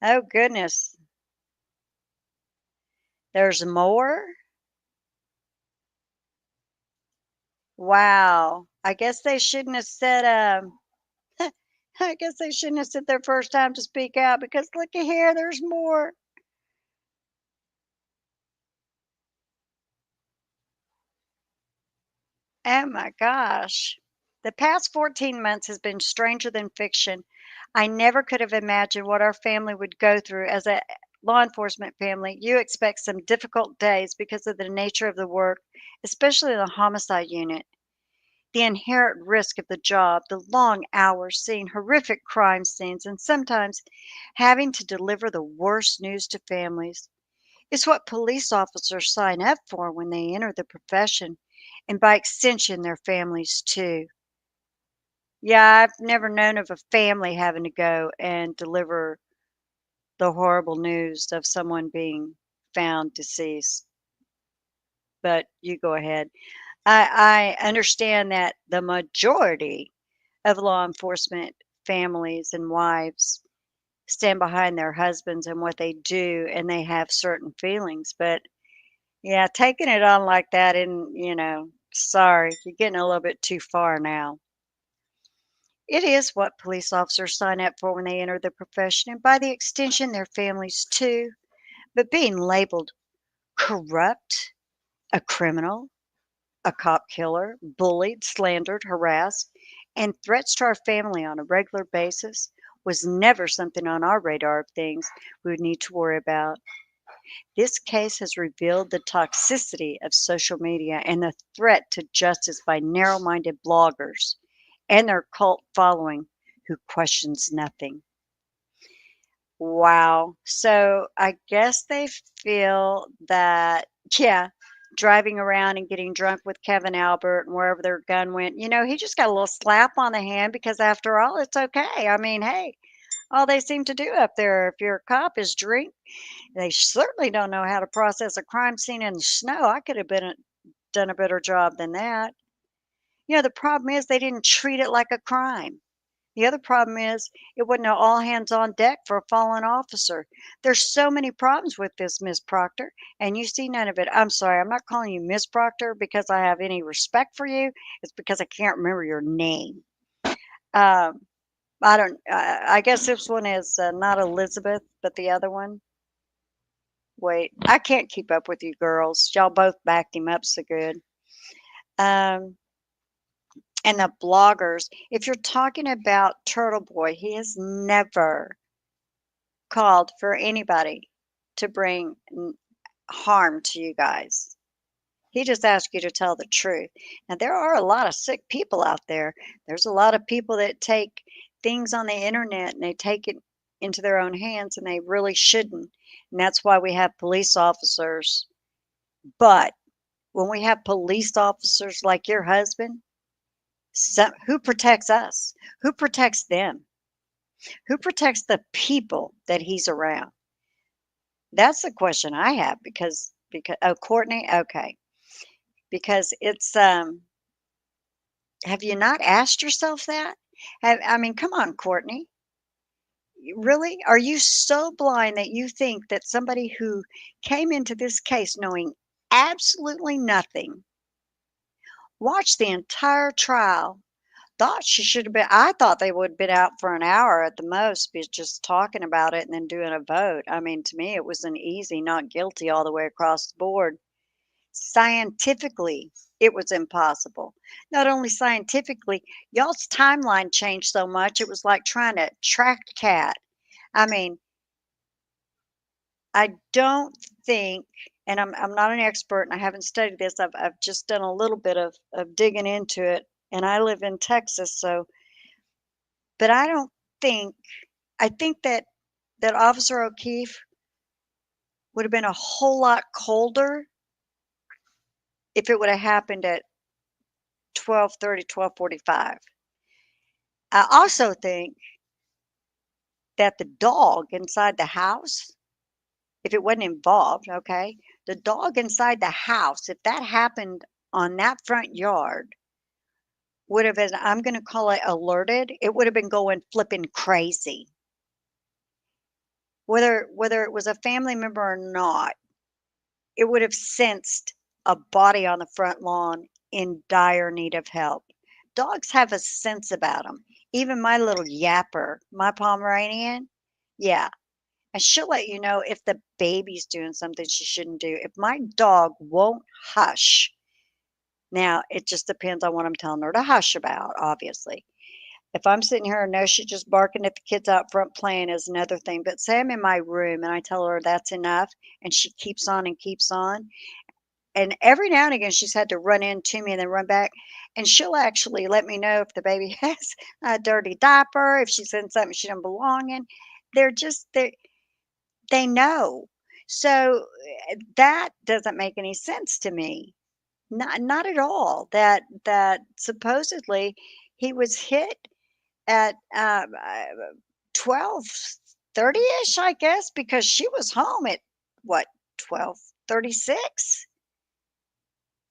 Oh, goodness. There's more? Wow. I guess they shouldn't have said, I guess they shouldn't have said their first time to speak out because look at here, there's more. Oh my gosh. The past 14 months has been stranger than fiction. I never could have imagined what our family would go through as a law enforcement family. You expect some difficult days because of the nature of the work, especially the homicide unit. The inherent risk of the job, the long hours seeing horrific crime scenes, and sometimes having to deliver the worst news to families. It's what police officers sign up for when they enter the profession, and by extension, their families too. Yeah, I've never known of a family having to go and deliver the horrible news of someone being found deceased. But you go ahead. I understand that the majority of law enforcement families and wives stand behind their husbands and what they do, and they have certain feelings. But yeah, taking it on like that, and sorry, you're getting a little bit too far now. It is what police officers sign up for when they enter the profession, and by the extension, their families too. But being labeled corrupt, a criminal, a cop killer, bullied, slandered, harassed, and threats to our family on a regular basis was never something on our radar of things we would need to worry about. This case has revealed the toxicity of social media and the threat to justice by narrow minded bloggers and their cult following who questions nothing. Wow. So I guess they feel that, yeah, driving around and getting drunk with Kevin Albert and wherever their gun went, he just got a little slap on the hand because after all, it's okay. I mean, hey, all they seem to do up there, if you're a cop, is drink. They certainly don't know how to process a crime scene in the snow. I could have done a better job than that. The problem is they didn't treat it like a crime. The other problem is it wasn't an all hands on deck for a fallen officer. There's so many problems with this, Miss Proctor, and you see none of it. I'm sorry, I'm not calling you Miss Proctor because I have any respect for you. It's because I can't remember your name. Um, I don't. I guess this one is not Elizabeth, but the other one. Wait, I can't keep up with you girls. Y'all both backed him up so good. Um, and the bloggers. If you're talking about Turtle Boy, he has never called for anybody to bring harm to you guys. He just asked you to tell the truth. Now, there are a lot of sick people out there. There's a lot of people that take things on the internet and they take it into their own hands and they really shouldn't. And that's why we have police officers. But when we have police officers like your husband, who protects us? Who protects them? Who protects the people that he's around? That's the question I have because oh, Courtney, okay. Because it's have you not asked yourself that? I mean, come on, Courtney. Really? Are you so blind that you think that somebody who came into this case knowing absolutely nothing, watched the entire trial, thought she should have been I thought they would have been out for an hour at the most, be just talking about it and then doing a vote. I mean, to me, it was an easy not guilty all the way across the board. Scientifically, it was impossible. Not only scientifically, y'all's timeline changed so much, it was like trying to track a cat. I mean, I don't think, and I'm not an expert and I haven't studied this. I've just done a little bit of digging into it, and I live in Texas, so but I don't think I think that Officer O'Keefe would have been a whole lot colder if it would have happened at 12:30, 12:45. I also think that the dog inside the house, if it wasn't involved, okay, the dog inside the house, if that happened on that front yard, would have been, I'm going to call it alerted. It would have been going flipping crazy. Whether it was a family member or not, it would have sensed a body on the front lawn in dire need of help. Dogs have a sense about them. Even my little yapper, my Pomeranian, yeah, and she'll let you know if the baby's doing something she shouldn't do. If my dog won't hush, now it just depends on what I'm telling her to hush about, obviously. If I'm sitting here and know she's just barking at the kids out front playing is another thing. But say I'm in my room and I tell her that's enough and she keeps on and keeps on. And every now and again she's had to run into me and then run back. And she'll actually let me know if the baby has a dirty diaper, if she's in something she doesn't belong in. They're just they know. So that doesn't make any sense to me. Not at all. That supposedly he was hit at 12:30ish, I guess, because she was home at what 12:36,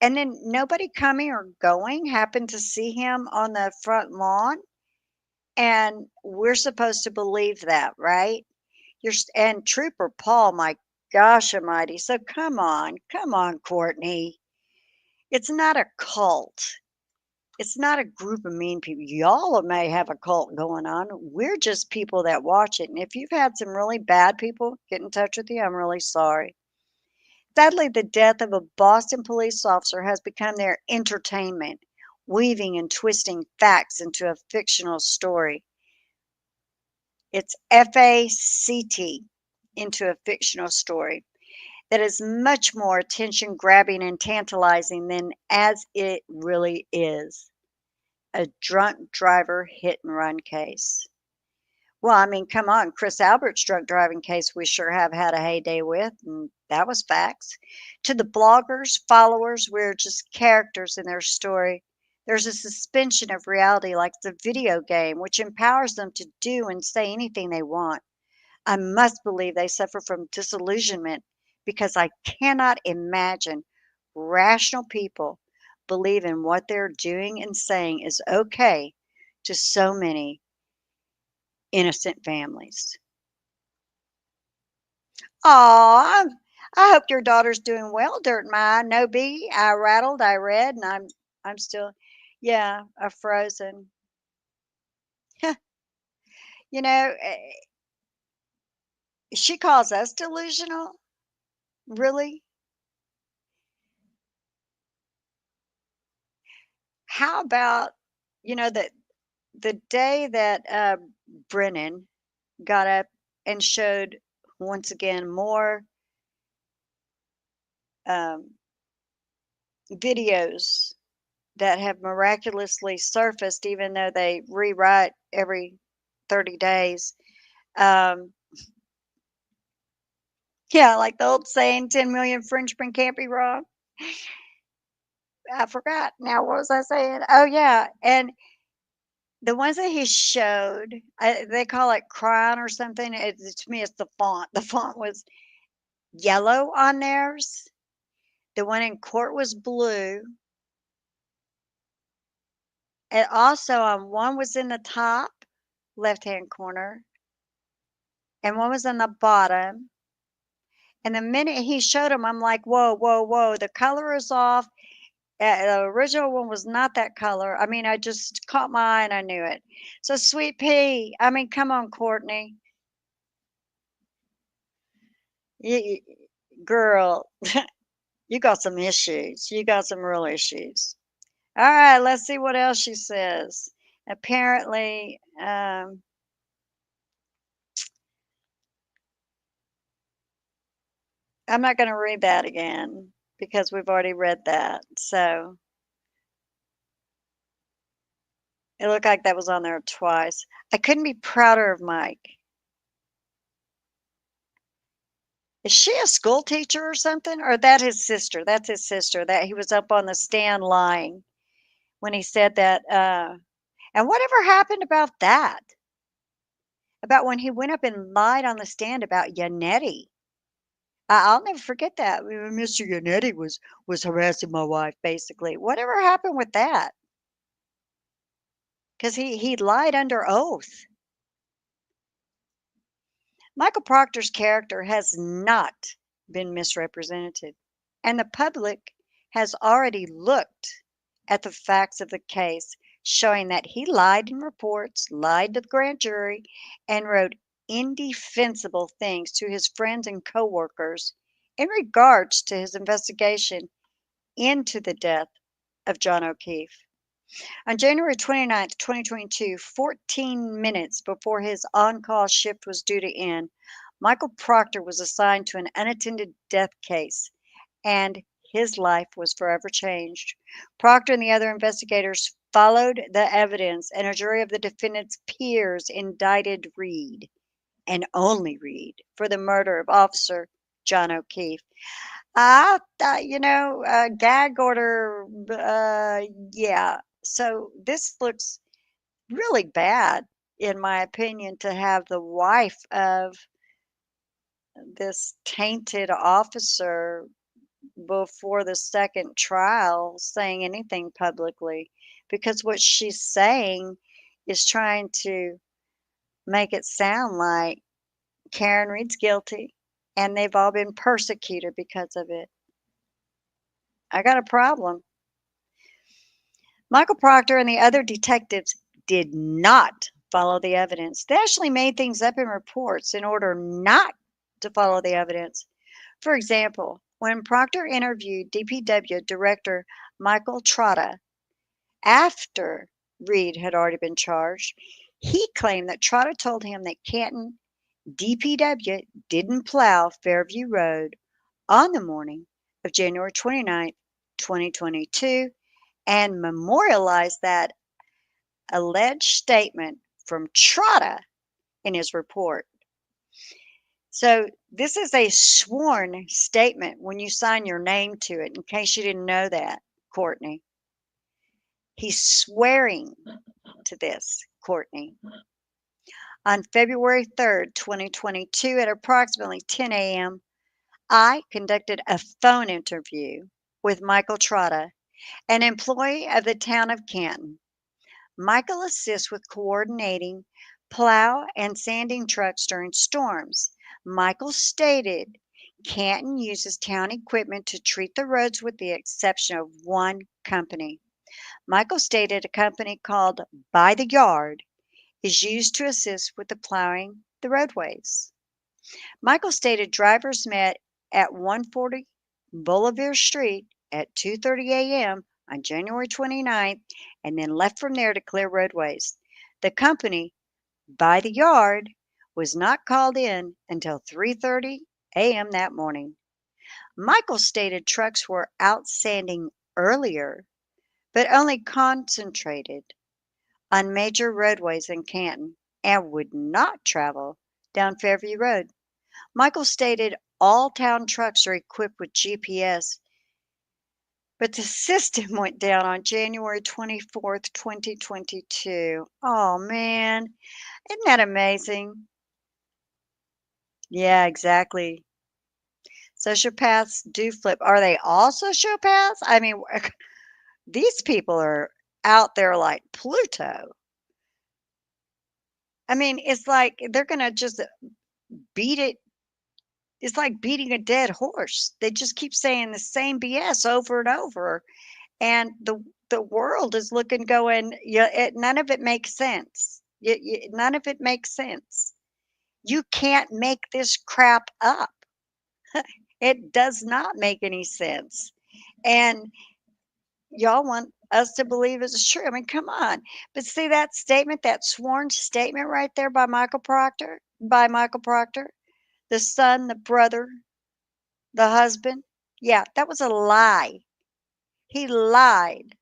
and then nobody coming or going happened to see him on the front lawn, and we're supposed to believe that, right? And Trooper Paul, my gosh almighty. So come on, Courtney. It's not a cult. It's not a group of mean people. Y'all may have a cult going on. We're just people that watch it. And if you've had some really bad people get in touch with you, I'm really sorry. Sadly, the death of a Boston police officer has become their entertainment, weaving and twisting facts into a fictional story. It's FACT, into a fictional story that is much more attention grabbing and tantalizing than as it really is. A drunk driver hit and run case. Well, I mean, come on, Chris Albert's drunk driving case we sure have had a heyday with, and that was facts. To the bloggers, followers, we're just characters in their story. There's a suspension of reality like the video game, which empowers them to do and say anything they want. I must believe they suffer from disillusionment because I cannot imagine rational people believing what they're doing and saying is okay to so many innocent families. Aw, I hope your daughter's doing well during my no bee. I rattled, I read, and I'm still, yeah, a frozen. You know, she calls us delusional. Really? How about, that the day that Brennan got up and showed once again more um, videos that have miraculously surfaced, even though they rewrite every 30 days. Um, yeah, like the old saying, 10 million Frenchmen can't be wrong. I forgot. Now, what was I saying? Oh, yeah. And the ones that he showed, they call it crayon or something. To me, it's the font. The font was yellow on theirs. The one in court was blue. And also on one was in the top left-hand corner, and one was in the bottom. And the minute he showed them, I'm like, whoa, whoa, whoa, the color is off. The original one was not that color. I mean, I just caught my eye and I knew it. So Sweet Pea, I mean, come on, Courtney. You, girl, You got some issues. You got some real issues. All right, let's see what else she says. Apparently, I'm not going to read that again because we've already read that. So it looked like that was on there twice. I couldn't be prouder of Mike. Is she a school teacher or something? Or that his sister? That's his sister. That he was up on the stand lying when he said that. And whatever happened about that? About when he went up and lied on the stand about Yannetti. I'll never forget that. Mr. Yannetti was harassing my wife, basically. Whatever happened with that? Because he lied under oath. Michael Proctor's character has not been misrepresented, and the public has already looked at the facts of the case, showing that he lied in reports, lied to the grand jury, and wrote indefensible things to his friends and coworkers in regards to his investigation into the death of John O'Keefe. On January 29th, 2022, 14 minutes before his on call shift was due to end, Michael Proctor was assigned to an unattended death case, and his life was forever changed. Proctor and the other investigators followed the evidence, and a jury of the defendant's peers indicted Reed, and only Reed, for the murder of Officer John O'Keefe. I thought, gag order, yeah. So this looks really bad, in my opinion, to have the wife of this tainted officer before the second trial saying anything publicly, because what she's saying is trying to make it sound like Karen Reed's guilty and they've all been persecuted because of it. I got a problem. Michael Proctor and the other detectives did not follow the evidence. They actually made things up in reports in order not to follow the evidence. For example, when Proctor interviewed DPW Director Michael Trotta after Reed had already been charged, he claimed that Trotta told him that Canton DPW didn't plow Fairview Road on the morning of January 29th, 2022, and memorialized that alleged statement from Trotta in his report. So this is a sworn statement when you sign your name to it, in case you didn't know that, Courtney. He's swearing to this, Courtney. On February 3rd, 2022, at approximately 10 a.m., I conducted a phone interview with Michael Trotta, an employee of the town of Canton. Michael assists with coordinating plow and sanding trucks during storms. Michael stated Canton uses town equipment to treat the roads with the exception of one company. Michael stated a company called By the Yard is used to assist with the plowing the roadways. Michael stated drivers met at 140 Bolivar Street at 2:30 a.m. on January 29th and then left from there to clear roadways. The company, By the Yard, was not called in until 3:30 a.m. that morning. Michael stated trucks were out sanding earlier, but only concentrated on major roadways in Canton and would not travel down Fairview Road. Michael stated all town trucks are equipped with GPS, but the system went down on January 24th, 2022. Oh man, isn't that amazing? Yeah, exactly. Sociopaths do flip. Are they all sociopaths? I mean, these people are out there like Pluto. I mean, it's like they're going to just beat it. It's like beating a dead horse. They just keep saying the same BS over and over. And the world is looking, going, yeah, none of it makes sense. None of it makes sense. You can't make this crap up. It does not make any sense. And y'all want us to believe it's true. I mean, come on. But see that statement, that sworn statement right there by Michael Proctor, the son, the brother, the husband. Yeah, that was a lie. He lied,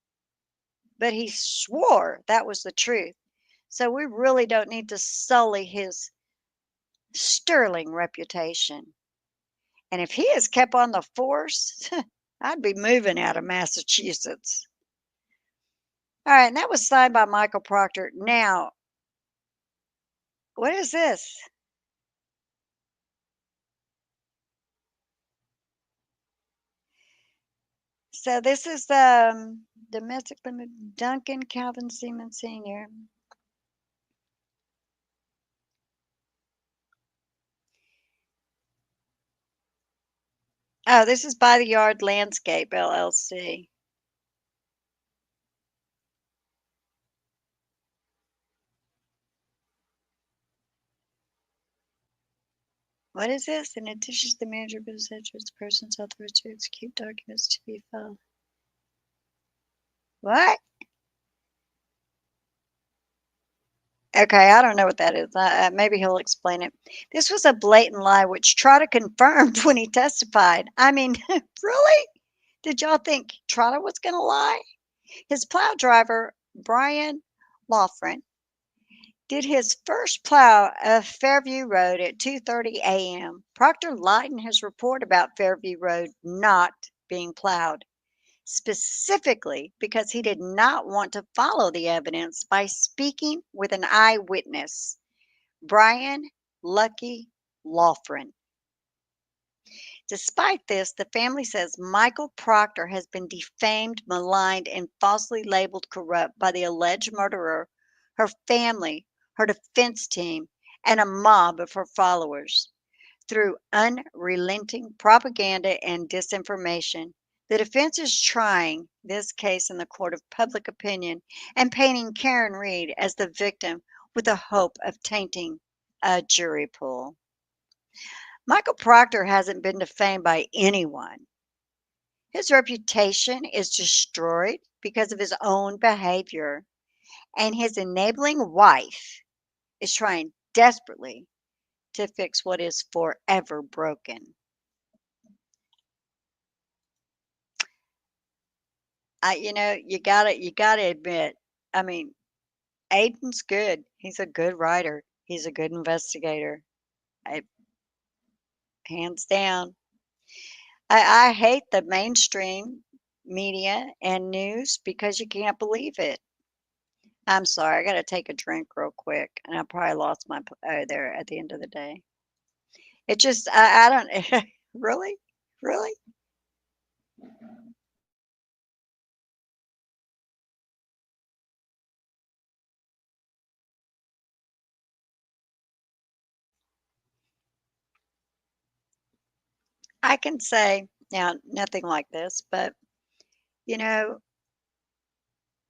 but he swore that was the truth. So we really don't need to sully his sterling reputation. And if he has kept on the force, I'd be moving out of Massachusetts. All right, and that was signed by Michael Proctor. Now, what is this? So this is domestic limit Duncan Calvin Seaman Sr. Oh, this is by the Yard Landscape LLC. What is this? In addition to the manager of business interests, persons authorized to execute documents to be filed. What? Okay, I don't know what that is. Maybe he'll explain it. This was a blatant lie, which Trotter confirmed when he testified. I mean, really? Did y'all think Trotter was going to lie? His plow driver, Brian Lawfrent, did his first plow of Fairview Road at 2:30 a.m. Proctor lied in his report about Fairview Road not being plowed, specifically because he did not want to follow the evidence by speaking with an eyewitness, Brian Lucky Lawfrent. Despite this, the family says Michael Proctor has been defamed, maligned, and falsely labeled corrupt by the alleged murderer, her family, her defense team, and a mob of her followers. Through unrelenting propaganda and disinformation, the defense is trying this case in the court of public opinion and painting Karen Reed as the victim with the hope of tainting a jury pool. Michael Proctor hasn't been defamed by anyone. His reputation is destroyed because of his own behavior, and his enabling wife is trying desperately to fix what is forever broken. You gotta admit, I mean, Aiden's good. He's a good writer. He's a good investigator. I, hands down. I hate the mainstream media and news because you can't believe it. I'm sorry, I gotta take a drink real quick, and I probably lost my there at the end of the day. It just I don't really, really. I can say now nothing like this, but you know,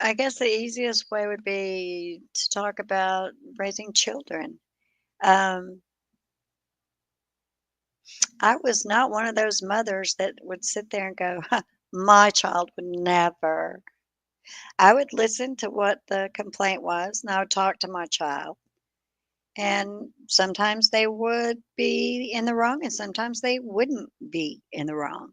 I guess the easiest way would be to talk about raising children. Um, I was not one of those mothers that would sit there and go, "Huh, my child would never." I would listen to what the complaint was, and I would talk to my child. And sometimes they would be in the wrong, and sometimes they wouldn't be in the wrong.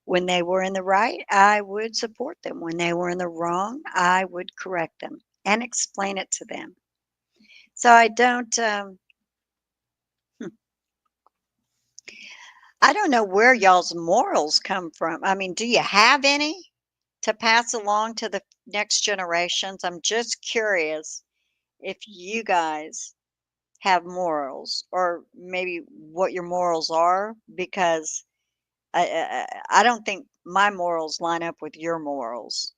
When they were in the right, I would support them. When they were in the wrong, I would correct them and explain it to them. So hmm, I don't know where y'all's morals come from. I mean, do you have any to pass along to the next generations? I'm just curious if you guys have morals or maybe what your morals are because I don't think my morals line up with your morals,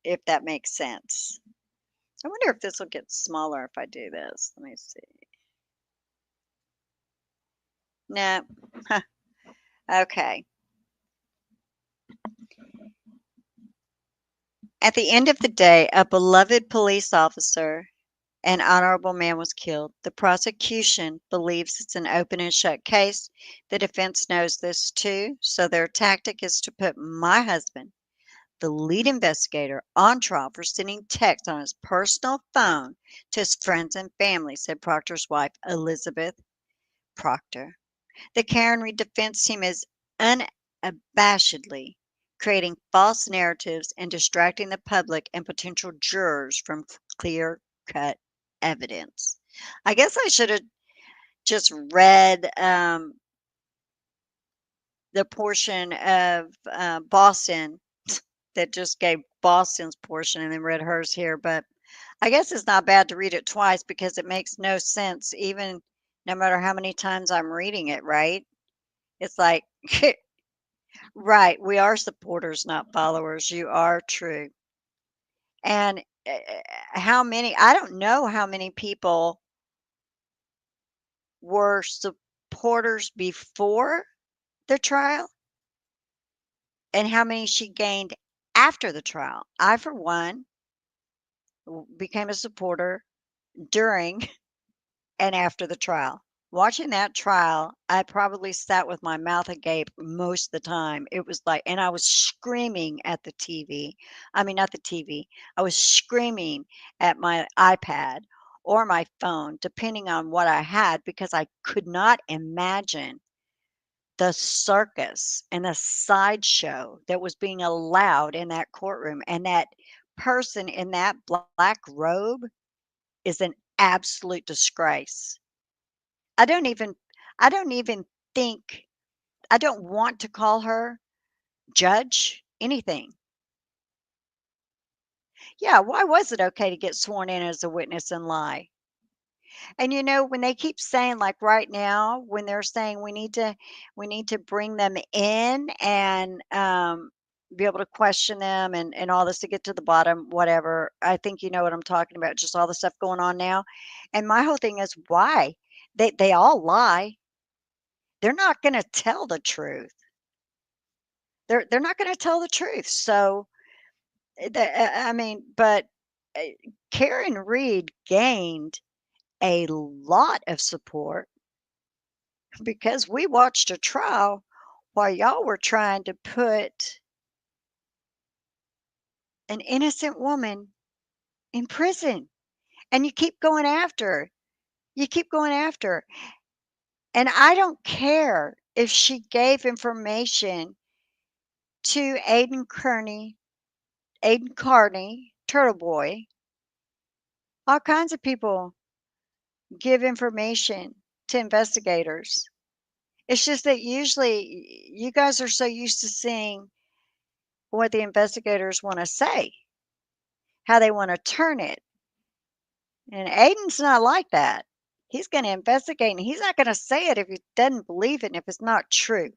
if that makes sense. I wonder if this will get smaller if I do this. Let me see. No. Okay. At the end of the day, a beloved police officer An honorable man was killed. The prosecution believes it's an open and shut case. The defense knows this too, so their tactic is to put my husband, the lead investigator, on trial for sending texts on his personal phone to his friends and family, said Proctor's wife, Elizabeth Proctor. The Karen Reed defense team is unabashedly creating false narratives and distracting the public and potential jurors from clear cut evidence. I guess I should have just read the portion of Boston that just gave Boston's portion and then read hers here. But I guess it's not bad to read it twice because it makes no sense, even no matter how many times I'm reading it, right? It's like, right, we are supporters, not followers. You are true. And how many, I don't know how many people were supporters before the trial and how many she gained after the trial. I, for one, became a supporter during and after the trial. Watching that trial, I probably sat with my mouth agape most of the time. It was like, and I was screaming at the TV. I mean, not the TV. I was screaming at my iPad or my phone, depending on what I had, because I could not imagine the circus and the sideshow that was being allowed in that courtroom. And that person in that black robe is an absolute disgrace. I don't even I don't even think I don't want to call her judge anything. Yeah, why was it okay to get sworn in as a witness and lie? And when they keep saying like right now, when they're saying we need to bring them in and be able to question them and all this to get to the bottom, whatever. I think you know what I'm talking about, just all the stuff going on now. And my whole thing is why? They all lie. They're not gonna tell the truth. They're not gonna tell the truth. So, I mean, but, uh, Karen Reed gained a lot of support because we watched a trial while y'all were trying to put an innocent woman in prison, and you keep going after her. You keep going after her, and I don't care if she gave information to Aiden Carney, Turtle Boy. All kinds of people give information to investigators. It's just that usually you guys are so used to seeing what the investigators want to say, how they want to turn it. And Aiden's not like that. He's going to investigate and he's not going to say it if he doesn't believe it and if it's not true.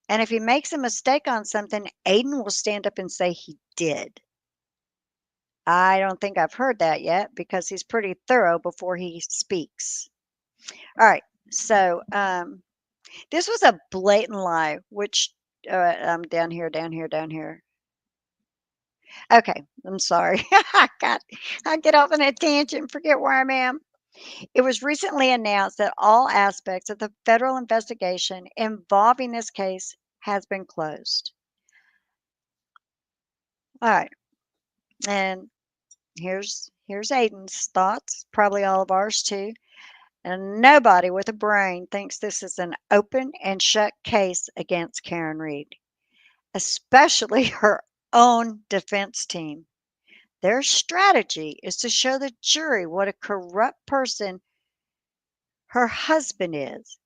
And if he makes a mistake on something, Aiden will stand up and say he did. I don't think I've heard that yet because he's pretty thorough before he speaks. All right. So, this was a blatant lie, which I'm down here, down here, down here. Okay, I'm sorry. I get off on a tangent and forget where I'm at. It was recently announced that all aspects of the federal investigation involving this case has been closed. All right, and here's Aiden's thoughts, probably all of ours too. And nobody with a brain thinks this is an open and shut case against Karen Reed, especially her own defense team. Their strategy is to show the jury what a corrupt person her husband is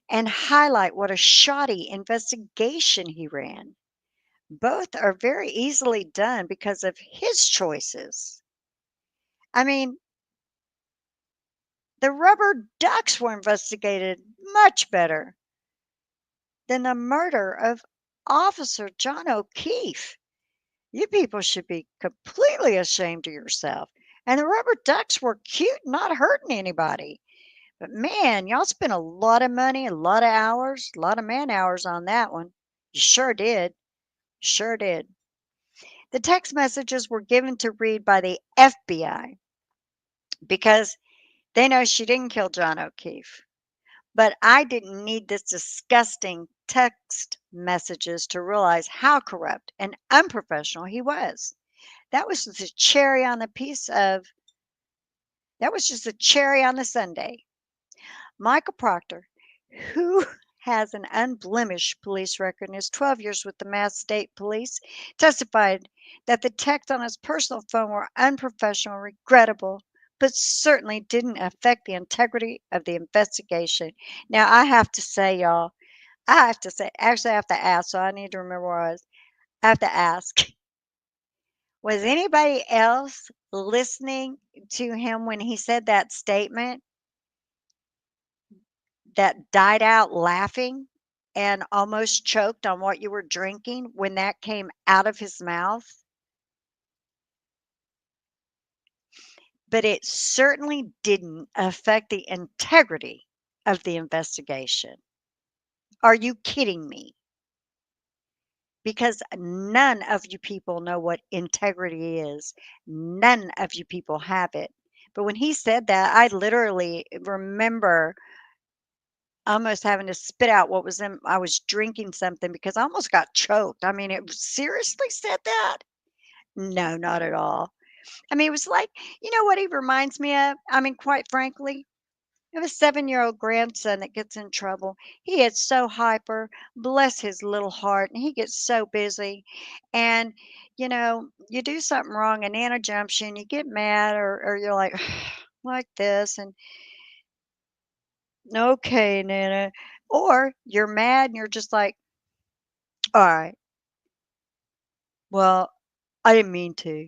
and highlight what a shoddy investigation he ran. Both are very easily done because of his choices. I mean, the rubber ducks were investigated much better than the murder of Officer John O'Keefe. You people should be completely ashamed of yourself. And the rubber ducks were cute, not hurting anybody. But man, y'all spent a lot of money, a lot of hours, a lot of man hours on that one. You sure did. Sure did. The text messages were given to read by the FBI. because they know she didn't kill John O'Keefe. But I didn't need this disgusting text messages to realize how corrupt and unprofessional he was. That was just a cherry on the piece of that was just a cherry on the sundae. Michael Proctor, who has an unblemished police record in his 12 years with the Mass State Police, testified that the texts on his personal phone were unprofessional, regrettable, but certainly didn't affect the integrity of the investigation. Now, I have to say, y'all, I have to say, actually, I have to ask, so I need to remember where I was. I have to ask, was anybody else listening to him when he said that statement that died out laughing and almost choked on what you were drinking when that came out of his mouth? But it certainly didn't affect the integrity of the investigation. Are you kidding me? Because none of you people know what integrity is. None of you people have it. But when he said that, I literally remember almost having to spit out what was in I was drinking something because I almost got choked. I mean, it seriously said that? No, not at all. I mean, it was like, you know what he reminds me of? I mean, quite frankly, I have a 7-year-old grandson that gets in trouble. He gets so hyper, bless his little heart, and he gets so busy. And, you do something wrong, and Nana jumps you, and you get mad, or you're like, like this, and okay, Nana. Or you're mad, and you're just like, all right, well, I didn't mean to.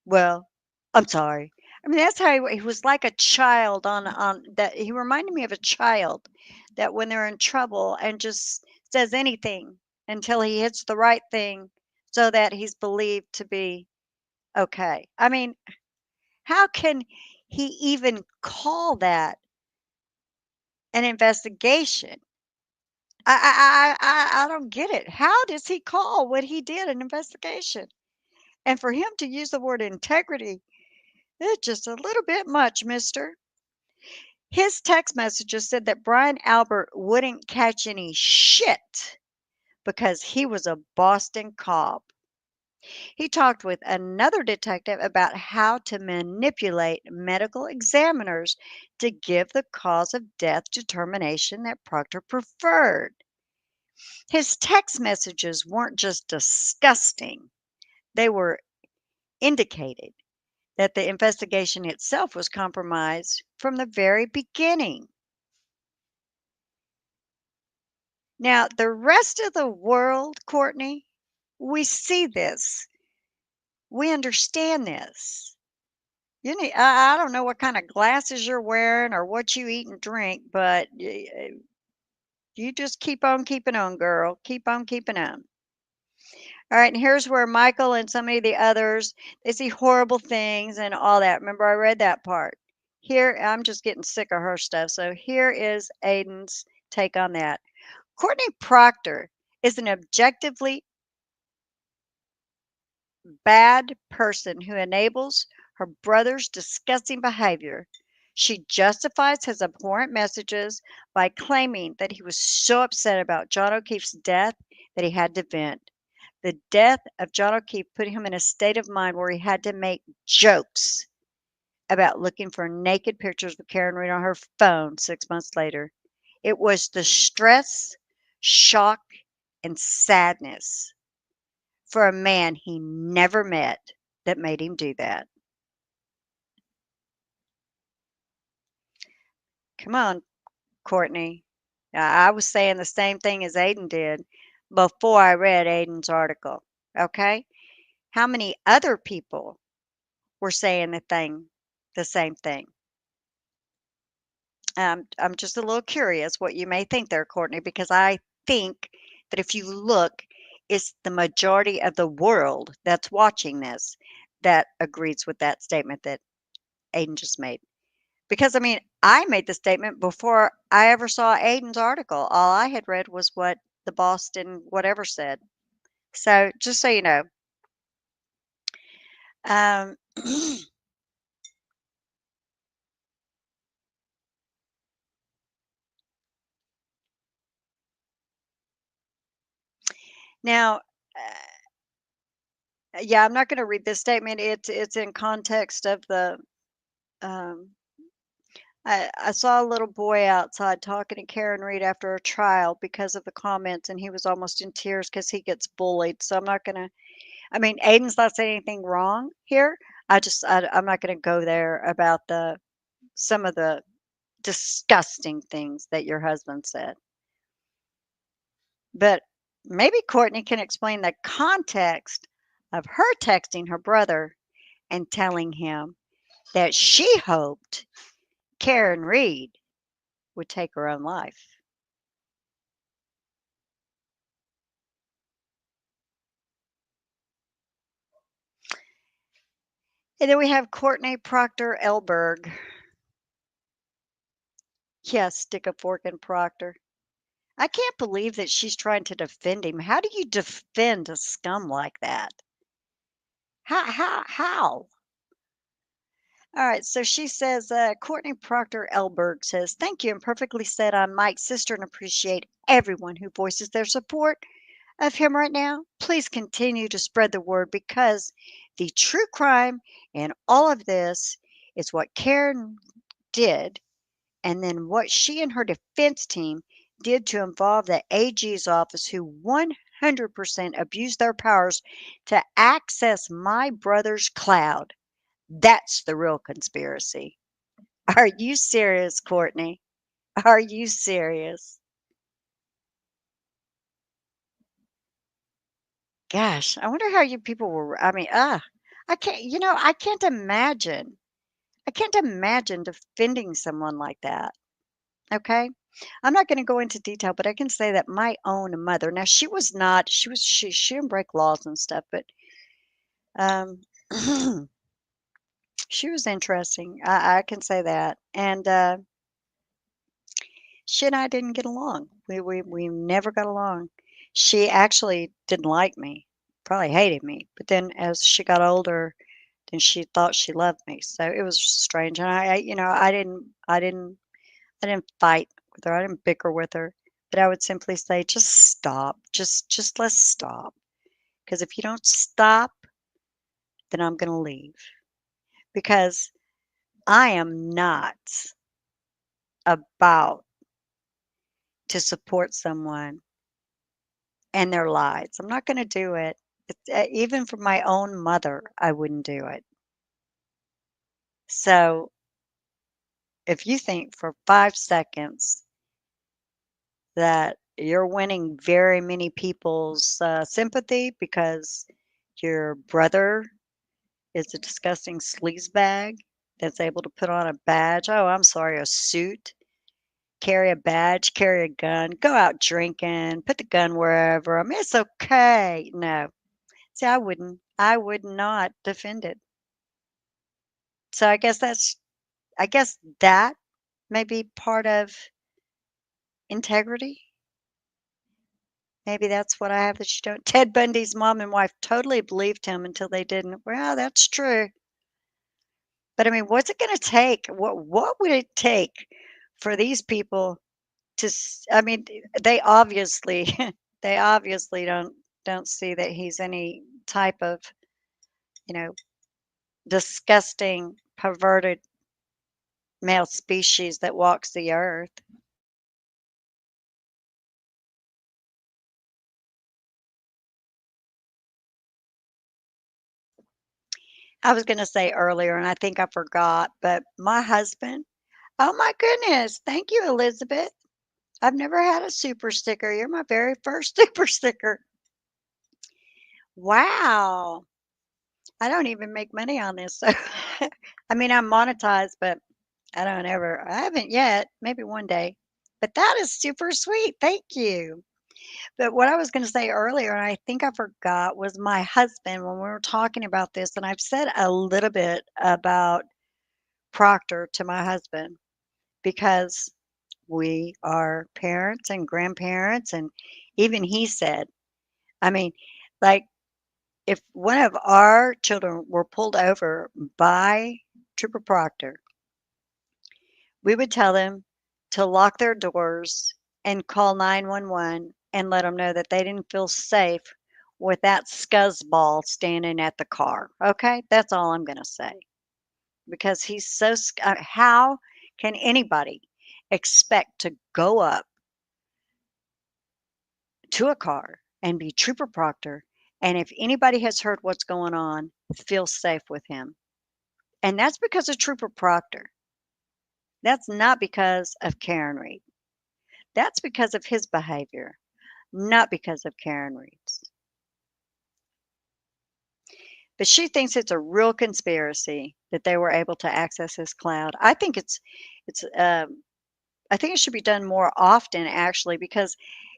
Well, I'm sorry. I mean, that's how he was like a child on that he reminded me of a child that when they're in trouble and just says anything until he hits the right thing so that he's believed to be okay. I mean, how can he even call that an investigation? I don't get it. How does he call what he did an investigation? And for him to use the word integrity, it's just a little bit much, mister. His text messages said that Brian Albert wouldn't catch any shit because he was a Boston cop. He talked with another detective about how to manipulate medical examiners to give the cause of death determination that Proctor preferred. His text messages weren't just disgusting, they were indicated that the investigation itself was compromised from the very beginning. Now, the rest of the world, Courtney, we see this. We understand this. I don't know what kind of glasses you're wearing or what you eat and drink, but you just keep on keeping on, girl. Keep on keeping on. All right, and here's where Michael and some of the others they see horrible things and all that. Remember, I read that part. Here, I'm just getting sick of her stuff. So here is Aiden's take on that. Courtney Proctor is an objectively bad person who enables her brother's disgusting behavior. She justifies his abhorrent messages by claiming that he was so upset about John O'Keefe's death that he had to vent. The death of John O'Keefe put him in a state of mind where he had to make jokes about looking for naked pictures of Karen Reed on her phone 6 months later. It was the stress, shock, and sadness for a man he never met that made him do that. Come on, Courtney. I was saying the same thing as Aiden did before I read Aiden's article. Okay? How many other people were saying the same thing? I'm just a little curious what you may think there, Courtney, because I think that if you look, it's the majority of the world that's watching this that agrees with that statement that Aiden just made. Because, I mean, I made the statement before I ever saw Aiden's article. All I had read was what the Boston whatever said. So, just so you know. Um, Now, yeah, I'm not gonna read this statement. It's in context of the, um I saw a little boy outside talking to Karen Reed after a trial because of the comments, and he was almost in tears because he gets bullied. So I'm not gonna. I mean, Aiden's not saying anything wrong here. I'm not gonna go there about some of the disgusting things that your husband said. But maybe Courtney can explain the context of her texting her brother and telling him that she hoped Karen Reed would take her own life. And then we have Courtney Proctor Elberg. Yes, stick a fork in Proctor. I can't believe that she's trying to defend him. How do you defend a scum like that? How? All right, so she says, Courtney Proctor Elberg says, thank you and perfectly said I'm Mike's sister and appreciate everyone who voices their support of him right now. Please continue to spread the word because the true crime in all of this is what Karen did and then what she and her defense team did to involve the AG's office, who 100% abused their powers to access my brother's cloud. That's the real conspiracy. Are you serious, Courtney? Are you serious? Gosh, I wonder how you people were. I mean, I can't, I can't imagine. I can't imagine defending someone like that. Okay. I'm not going to go into detail, but I can say that my own mother, now she was not, she didn't break laws and stuff, but um, she was interesting. I can say that. And she and I didn't get along. We never got along. She actually didn't like me, probably hated me. But then as she got older, then she thought she loved me. So it was strange. And I didn't fight with her. I didn't bicker with her. But I would simply say, just stop. Just let's stop. Because if you don't stop, then I'm going to leave. Because I am not about to support someone and their lies. I'm not going to do it. Even for my own mother, I wouldn't do it. So if you think for 5 seconds that you're winning very many people's sympathy because your brother is a disgusting sleazebag that's able to put on a badge. Oh, I'm sorry, a suit, carry a badge, carry a gun, go out drinking, put the gun wherever. I mean, it's okay. No. See, I wouldn't. I would not defend it. So I guess that may be part of integrity. Maybe that's what I have that you don't. Ted Bundy's mom and wife totally believed him until they didn't. Well, that's true. But I mean, what's it going to take? What would it take for these people to? I mean, they obviously they obviously don't see that he's any type of you know disgusting, perverted male species that walks the earth. I was going to say earlier, and I think I forgot, but my husband. Oh my goodness! Thank you, Elizabeth. I've never had a super sticker. You're my very first super sticker. Wow. I don't even make money on this. So I mean, I'm monetized, but I haven't yet, maybe one day. But that is super sweet. Thank you. But what I was going to say earlier, and I think I forgot, was my husband when we were talking about this. And I've said a little bit about Proctor to my husband because we are parents and grandparents. And even he said, I mean, like, if one of our children were pulled over by Trooper Proctor, we would tell them to lock their doors and call 911 and let them know that they didn't feel safe with that scuzzball standing at the car. Okay? That's all I'm going to say. Because he's so, how can anybody expect to go up to a car and be Trooper Proctor? And if anybody has heard what's going on, feel safe with him. And that's because of Trooper Proctor. That's not because of Karen Reed. That's because of his behavior, not because of Karen Reed's. But she thinks it's a real conspiracy that they were able to access his cloud. I think it's I think it should be done more often actually because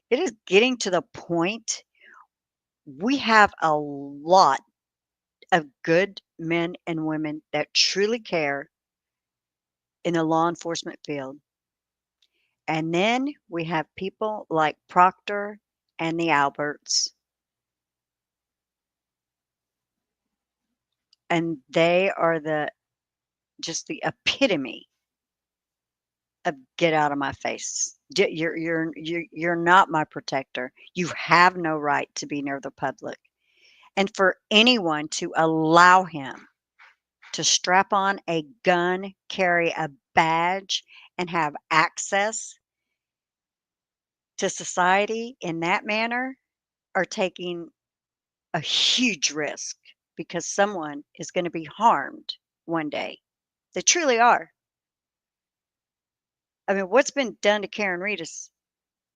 it is getting to the point we have a lot of good men and women that truly care in the law enforcement field. And then we have people like Proctor and the Alberts, and they are the just the epitome of get out of my face. You're not my protector. You have no right to be near the public. And for anyone to allow him to strap on a gun, carry a badge, and have access to society in that manner are taking a huge risk because someone is going to be harmed one day. They truly are. I mean, what's been done to Karen Reed is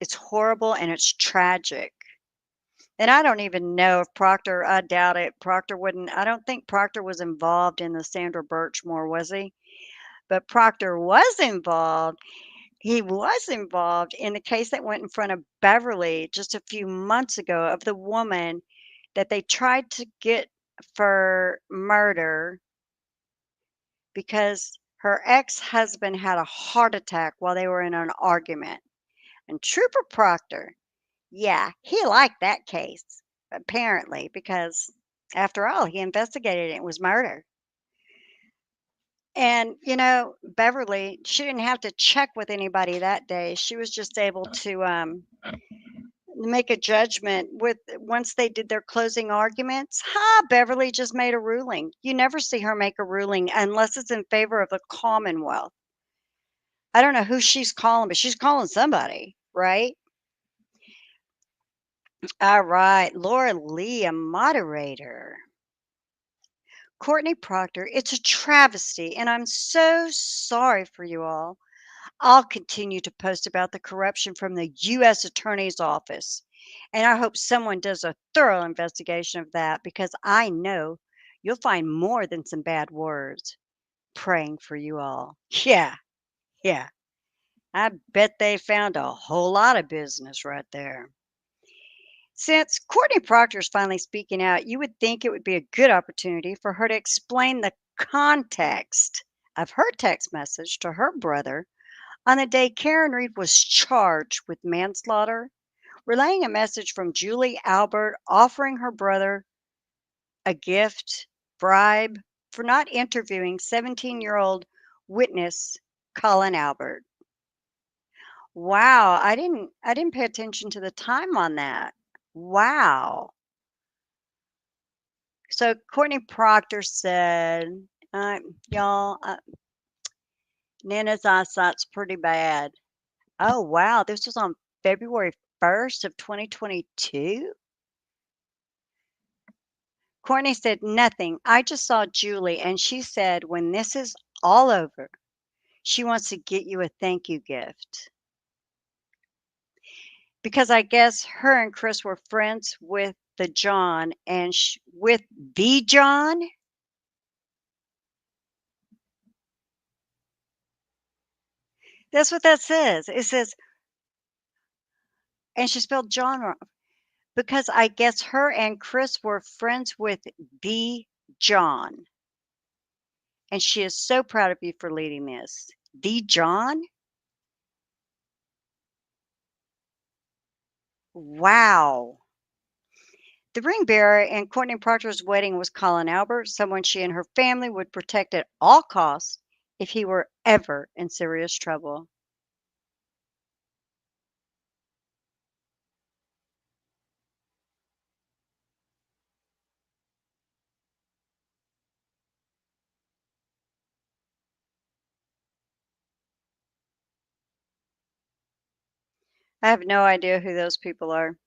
it's horrible and it's tragic. And I don't even know if Proctor, I doubt it. Proctor wouldn't, I don't think Proctor was involved in the Sandra Birchmore, was he? But Proctor was involved. He was involved in the case that went in front of Beverly just a few months ago of the woman that they tried to get for murder because her ex-husband had a heart attack while they were in an argument. And Trooper Proctor, yeah, he liked that case, apparently, because after all, he investigated it. It was murder. And, Beverly, she didn't have to check with anybody that day. She was just able to make a judgment with once they did their closing arguments. Beverly just made a ruling. You never see her make a ruling unless it's in favor of the Commonwealth. I don't know who she's calling, but she's calling somebody, right? All right, Laura Lee, a moderator. Courtney Proctor, it's a travesty, and I'm so sorry for you all. I'll continue to post about the corruption from the U.S. Attorney's Office, and I hope someone does a thorough investigation of that because I know you'll find more than some bad words. Praying for you all. Yeah, yeah. I bet they found a whole lot of business right there. Since Courtney Proctor is finally speaking out, you would think it would be a good opportunity for her to explain the context of her text message to her brother on the day Karen Reed was charged with manslaughter, relaying a message from Julie Albert offering her brother a gift, bribe, for not interviewing 17-year-old witness Colin Albert. Wow, I didn't pay attention to the time on that. Wow. So Courtney Proctor said, y'all, Nana's eyesight's pretty bad. Oh, wow. This was on February 1st of 2022. Courtney said, nothing. I just saw Julie and she said, when this is all over, she wants to get you a thank you gift. Because I guess her and Chris were friends with the John and with the John. That's what that says. It says, and she spelled John wrong. Because I guess her and Chris were friends with the John. And she is so proud of you for leading this. The John? Wow. The ring bearer in Courtney Proctor's wedding was Colin Albert, someone she and her family would protect at all costs if he were ever in serious trouble. I have no idea who those people are.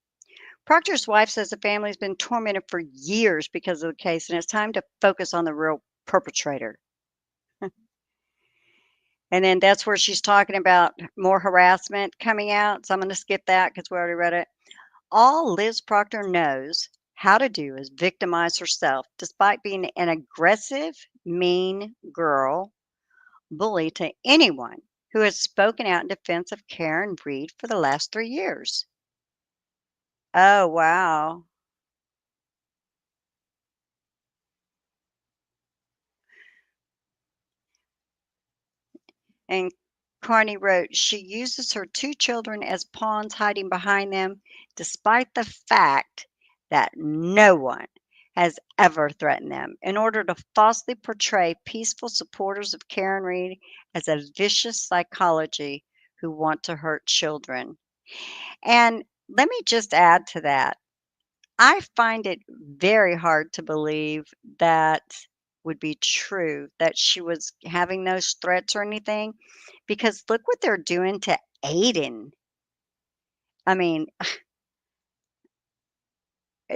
Proctor's wife says the family's been tormented for years because of the case, and it's time to focus on the real perpetrator. And then that's where she's talking about more harassment coming out. So I'm going to skip that because we already read it. All Liz Proctor knows how to do is victimize herself, despite being an aggressive, mean girl, bully to anyone who has spoken out in defense of Karen Reed for the last 3 years. Oh, wow. And Carney wrote, she uses her two children as pawns, hiding behind them, despite the fact that no one has ever threatened them, in order to falsely portray peaceful supporters of Karen Reed as a vicious psychology who want to hurt children. And let me just add to that. I find it very hard to believe that would be true, that she was having those threats or anything, because look what they're doing to Aiden. I mean,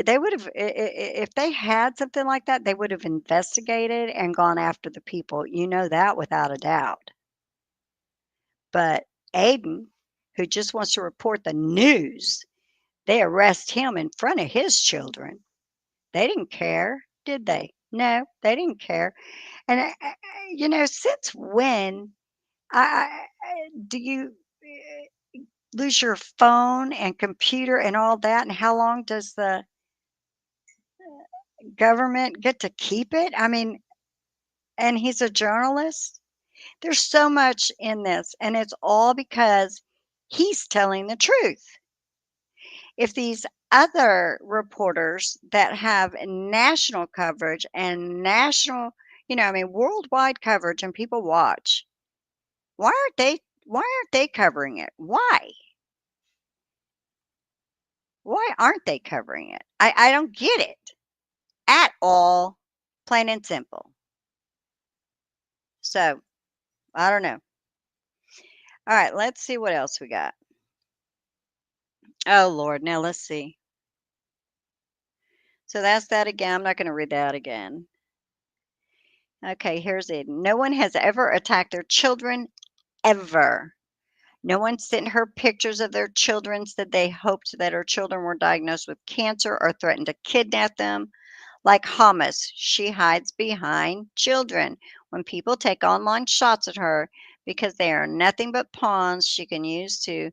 they would have, if they had something like that, they would have investigated and gone after the people. You know that without a doubt. But Aiden, who just wants to report the news, they arrest him in front of his children. They didn't care, did they? No, they didn't care. And, since when do you lose your phone and computer and all that? And how long does the government get to keep it? I mean, and he's a journalist. There's so much in this, and it's all because he's telling the truth. If these other reporters that have national coverage and national, worldwide coverage and people watch, why aren't they covering it? Why aren't they covering it? I don't get it at all, plain and simple. So, I don't know. All right, let's see what else we got. Oh, Lord. Now let's see. So that's that again. I'm not going to read that again. Okay, here's it. No one has ever attacked their children, ever. No one sent her pictures of their children, said they hoped that her children were diagnosed with cancer or threatened to kidnap them. Like Hamas, she hides behind children. When people take online shots at her because they are nothing but pawns she can use to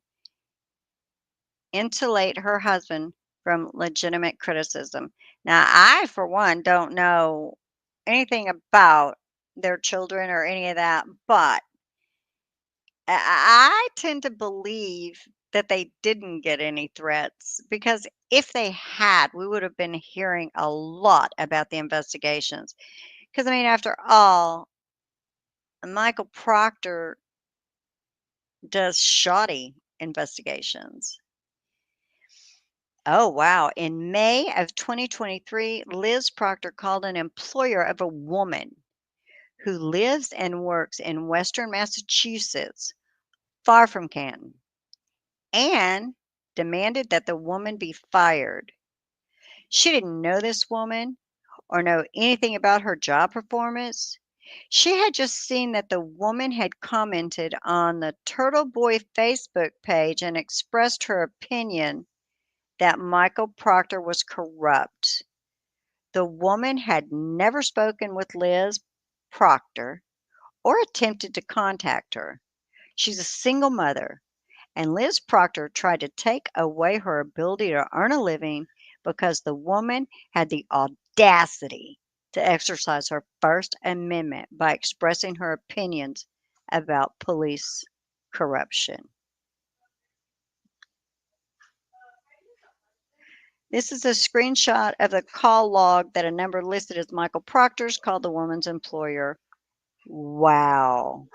insulate her husband from legitimate criticism. Now, I, for one, don't know anything about their children or any of that, but I tend to believe that they didn't get any threats because if they had, we would have been hearing a lot about the investigations. Because, I mean, after all, Michael Proctor does shoddy investigations. Oh, wow. In May of 2023, Liz Proctor called an employer of a woman who lives and works in Western Massachusetts, far from Canton, and demanded that the woman be fired. She didn't know this woman or know anything about her job performance. She had just seen that the woman had commented on the Turtle Boy Facebook page and expressed her opinion that Michael Proctor was corrupt. The woman had never spoken with Liz Proctor or attempted to contact her. She's a single mother, and Liz Proctor tried to take away her ability to earn a living because the woman had the audacity to exercise her First Amendment by expressing her opinions about police corruption. This is a screenshot of the call log that a number listed as Michael Proctor's called the woman's employer. Wow.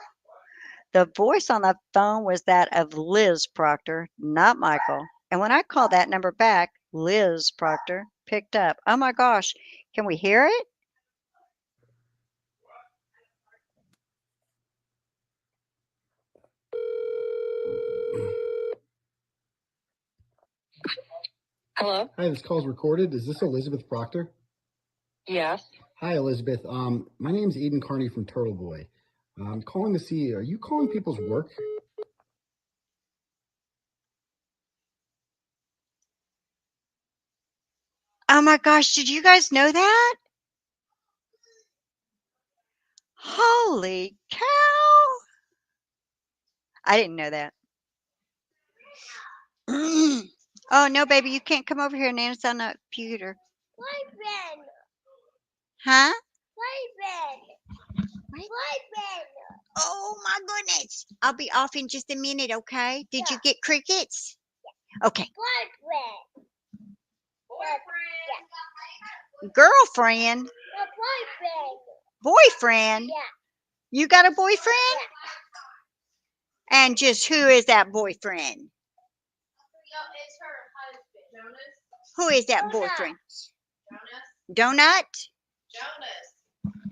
The voice on the phone was that of Liz Proctor, not Michael. And when I called that number back, Liz Proctor picked up. Oh my gosh, can we hear it? Hello? Hi, this call is recorded. Is this Elizabeth Proctor? Yes. Hi, Elizabeth. My name's Eden Carney from Turtle Boy. I'm calling to see, are you calling people's work? Oh my gosh, did you guys know that? Holy cow! I didn't know that. Oh no, baby, you can't come over here. Nana's on the computer. Boyfriend, Huh? boyfriend, boyfriend. Oh my goodness. I'll be off in just a minute, okay? Did you get crickets? Okay. Boyfriend. Girlfriend? The boyfriend. Boyfriend? Yeah. You got a boyfriend? And just who is that boyfriend? It's her husband. Who is that boyfriend? Donut? Jonas.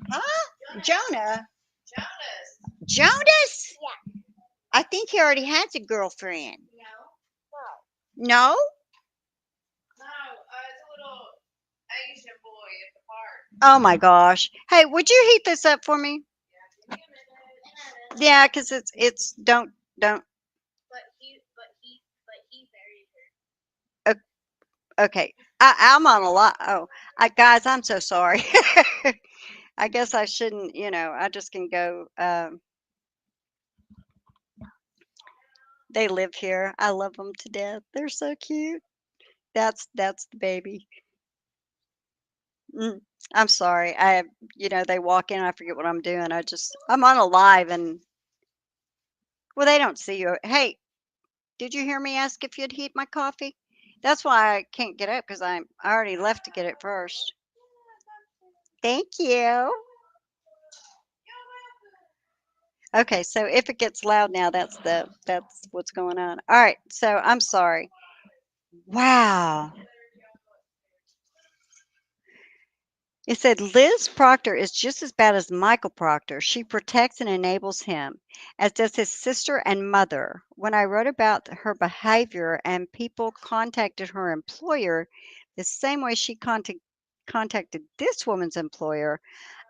Huh? Jonah? Jonas. Jonas? Yeah. I think he already has a girlfriend. No. No? No. It's a little Asian boy at the park. Oh my gosh. Hey, would you heat this up for me? Give me a minute. Yeah, because it's don't. But he married her. Okay. I'm on a lot. Oh, guys, I'm so sorry. I guess I shouldn't, I just can go. They live here. I love them to death. They're so cute. That's the baby. Mm, I'm sorry. They walk in. I forget what I'm doing. I'm on a live and well, they don't see you. Hey, did you hear me ask if you'd heat my coffee? That's why I can't get up because I already left to get it first. Thank you. Okay, so if it gets loud now, that's what's going on. All right, so I'm sorry. Wow. It said Liz Proctor is just as bad as Michael Proctor. She protects and enables him, as does his sister and mother. When I wrote about her behavior and people contacted her employer the same way she contacted this woman's employer,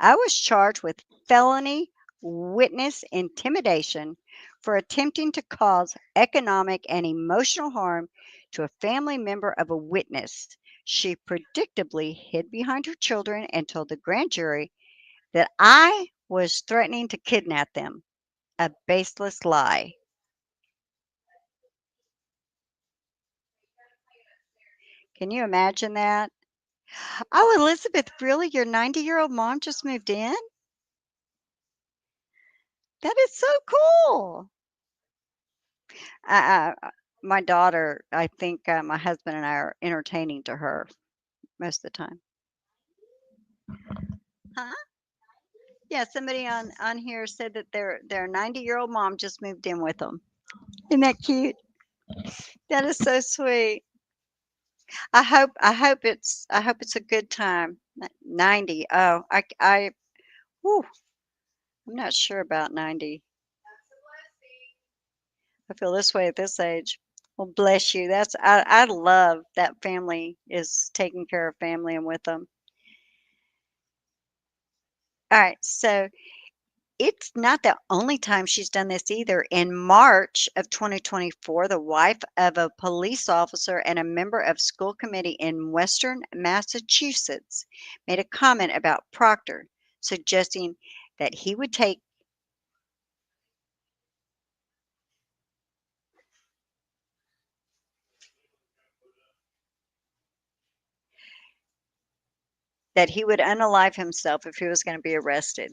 I was charged with felony witness intimidation for attempting to cause economic and emotional harm to a family member of a witness. She predictably hid behind her children and told the grand jury that I was threatening to kidnap them. A baseless lie. Can you imagine that? Oh, Elizabeth, really? Your 90-year-old mom just moved in? That is so cool. My daughter, I think my husband and I are entertaining to her most of the time. Huh? Yeah, somebody on here said that their 90-year-old mom just moved in with them. Isn't that cute? That is so sweet. I hope it's a good time. 90. Oh, whew, I'm not sure about 90. I feel this way at this age. Well, bless you. I love that family is taking care of family and with them. All right, so it's not the only time she's done this either. In March of 2024, the wife of a police officer and a member of school committee in Western Massachusetts made a comment about Proctor, suggesting that he would take that he would unalive himself if he was going to be arrested.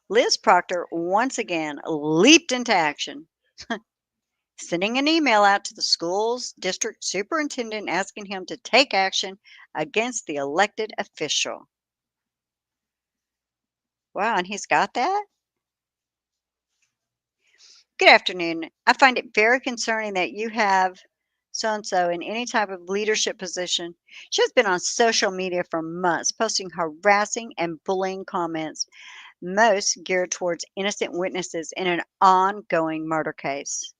Liz Proctor once again leaped into action, sending an email out to the school's district superintendent asking him to take action against the elected official. Wow, and he's got that? Good afternoon. I find it very concerning that you have so and so in any type of leadership position. She has been on social media for months, posting harassing and bullying comments, most geared towards innocent witnesses in an ongoing murder case.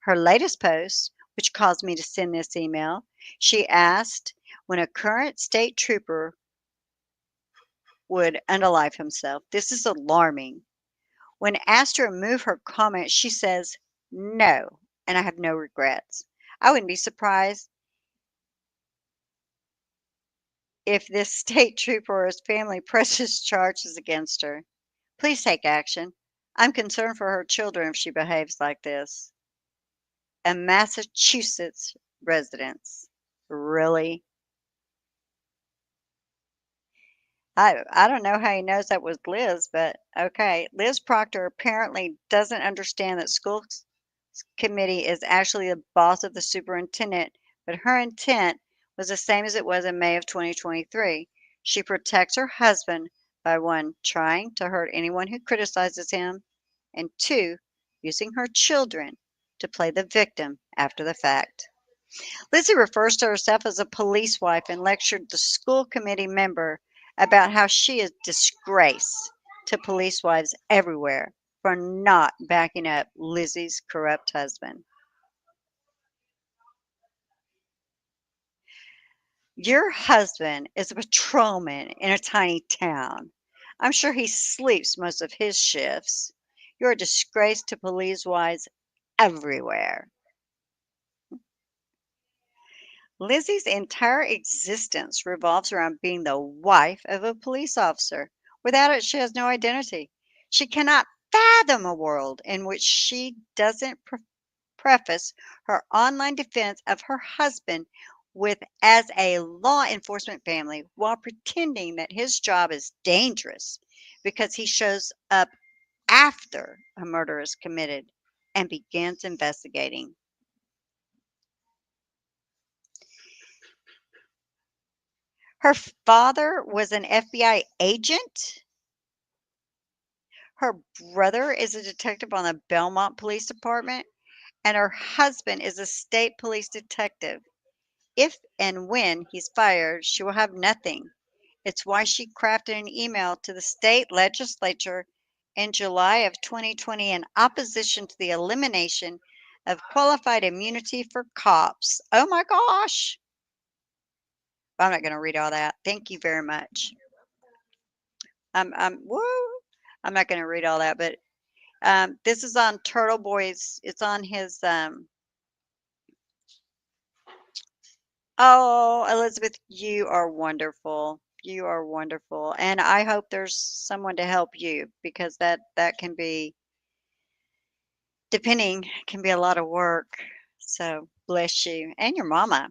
Her latest post which caused me to send this email. She asked when a current state trooper would unalive himself. This is alarming. When asked to remove her comment, she says, no, and I have no regrets. I wouldn't be surprised if this state trooper or his family presses charges against her. Please take action. I'm concerned for her children if she behaves like this. A Massachusetts residence. Really? I don't know how he knows that was Liz, but okay. Liz Proctor apparently doesn't understand that committee is actually the boss of the superintendent, but her intent was the same as it was in May of 2023. She protects her husband by one, trying to hurt anyone who criticizes him, and two, using her children to play the victim after the fact. Lizzie refers to herself as a police wife and lectured the school committee member about how she is disgrace to police wives everywhere for not backing up Lizzie's corrupt husband. Your husband is a patrolman in a tiny town. I'm sure he sleeps most of his shifts. You're a disgrace to police wives everywhere. Lizzie's entire existence revolves around being the wife of a police officer. Without it, she has no identity. She cannot fathom a world in which she doesn't preface her online defense of her husband with as a law enforcement family while pretending that his job is dangerous because he shows up after a murder is committed and begins investigating. Her father was an FBI agent. Her brother is a detective on the Belmont Police Department, and her husband is a state police detective. If and when he's fired, she will have nothing. It's why she crafted an email to the state legislature in July of 2020 in opposition to the elimination of qualified immunity for cops. Oh my gosh. I'm not going to read all that. Thank you very much. Woo. I'm not going to read all that, but this is on Turtle Boy's. It's on his. Oh, Elizabeth, you are wonderful. You are wonderful, and I hope there's someone to help you because that can be, depending, can be a lot of work. So bless you and your mama.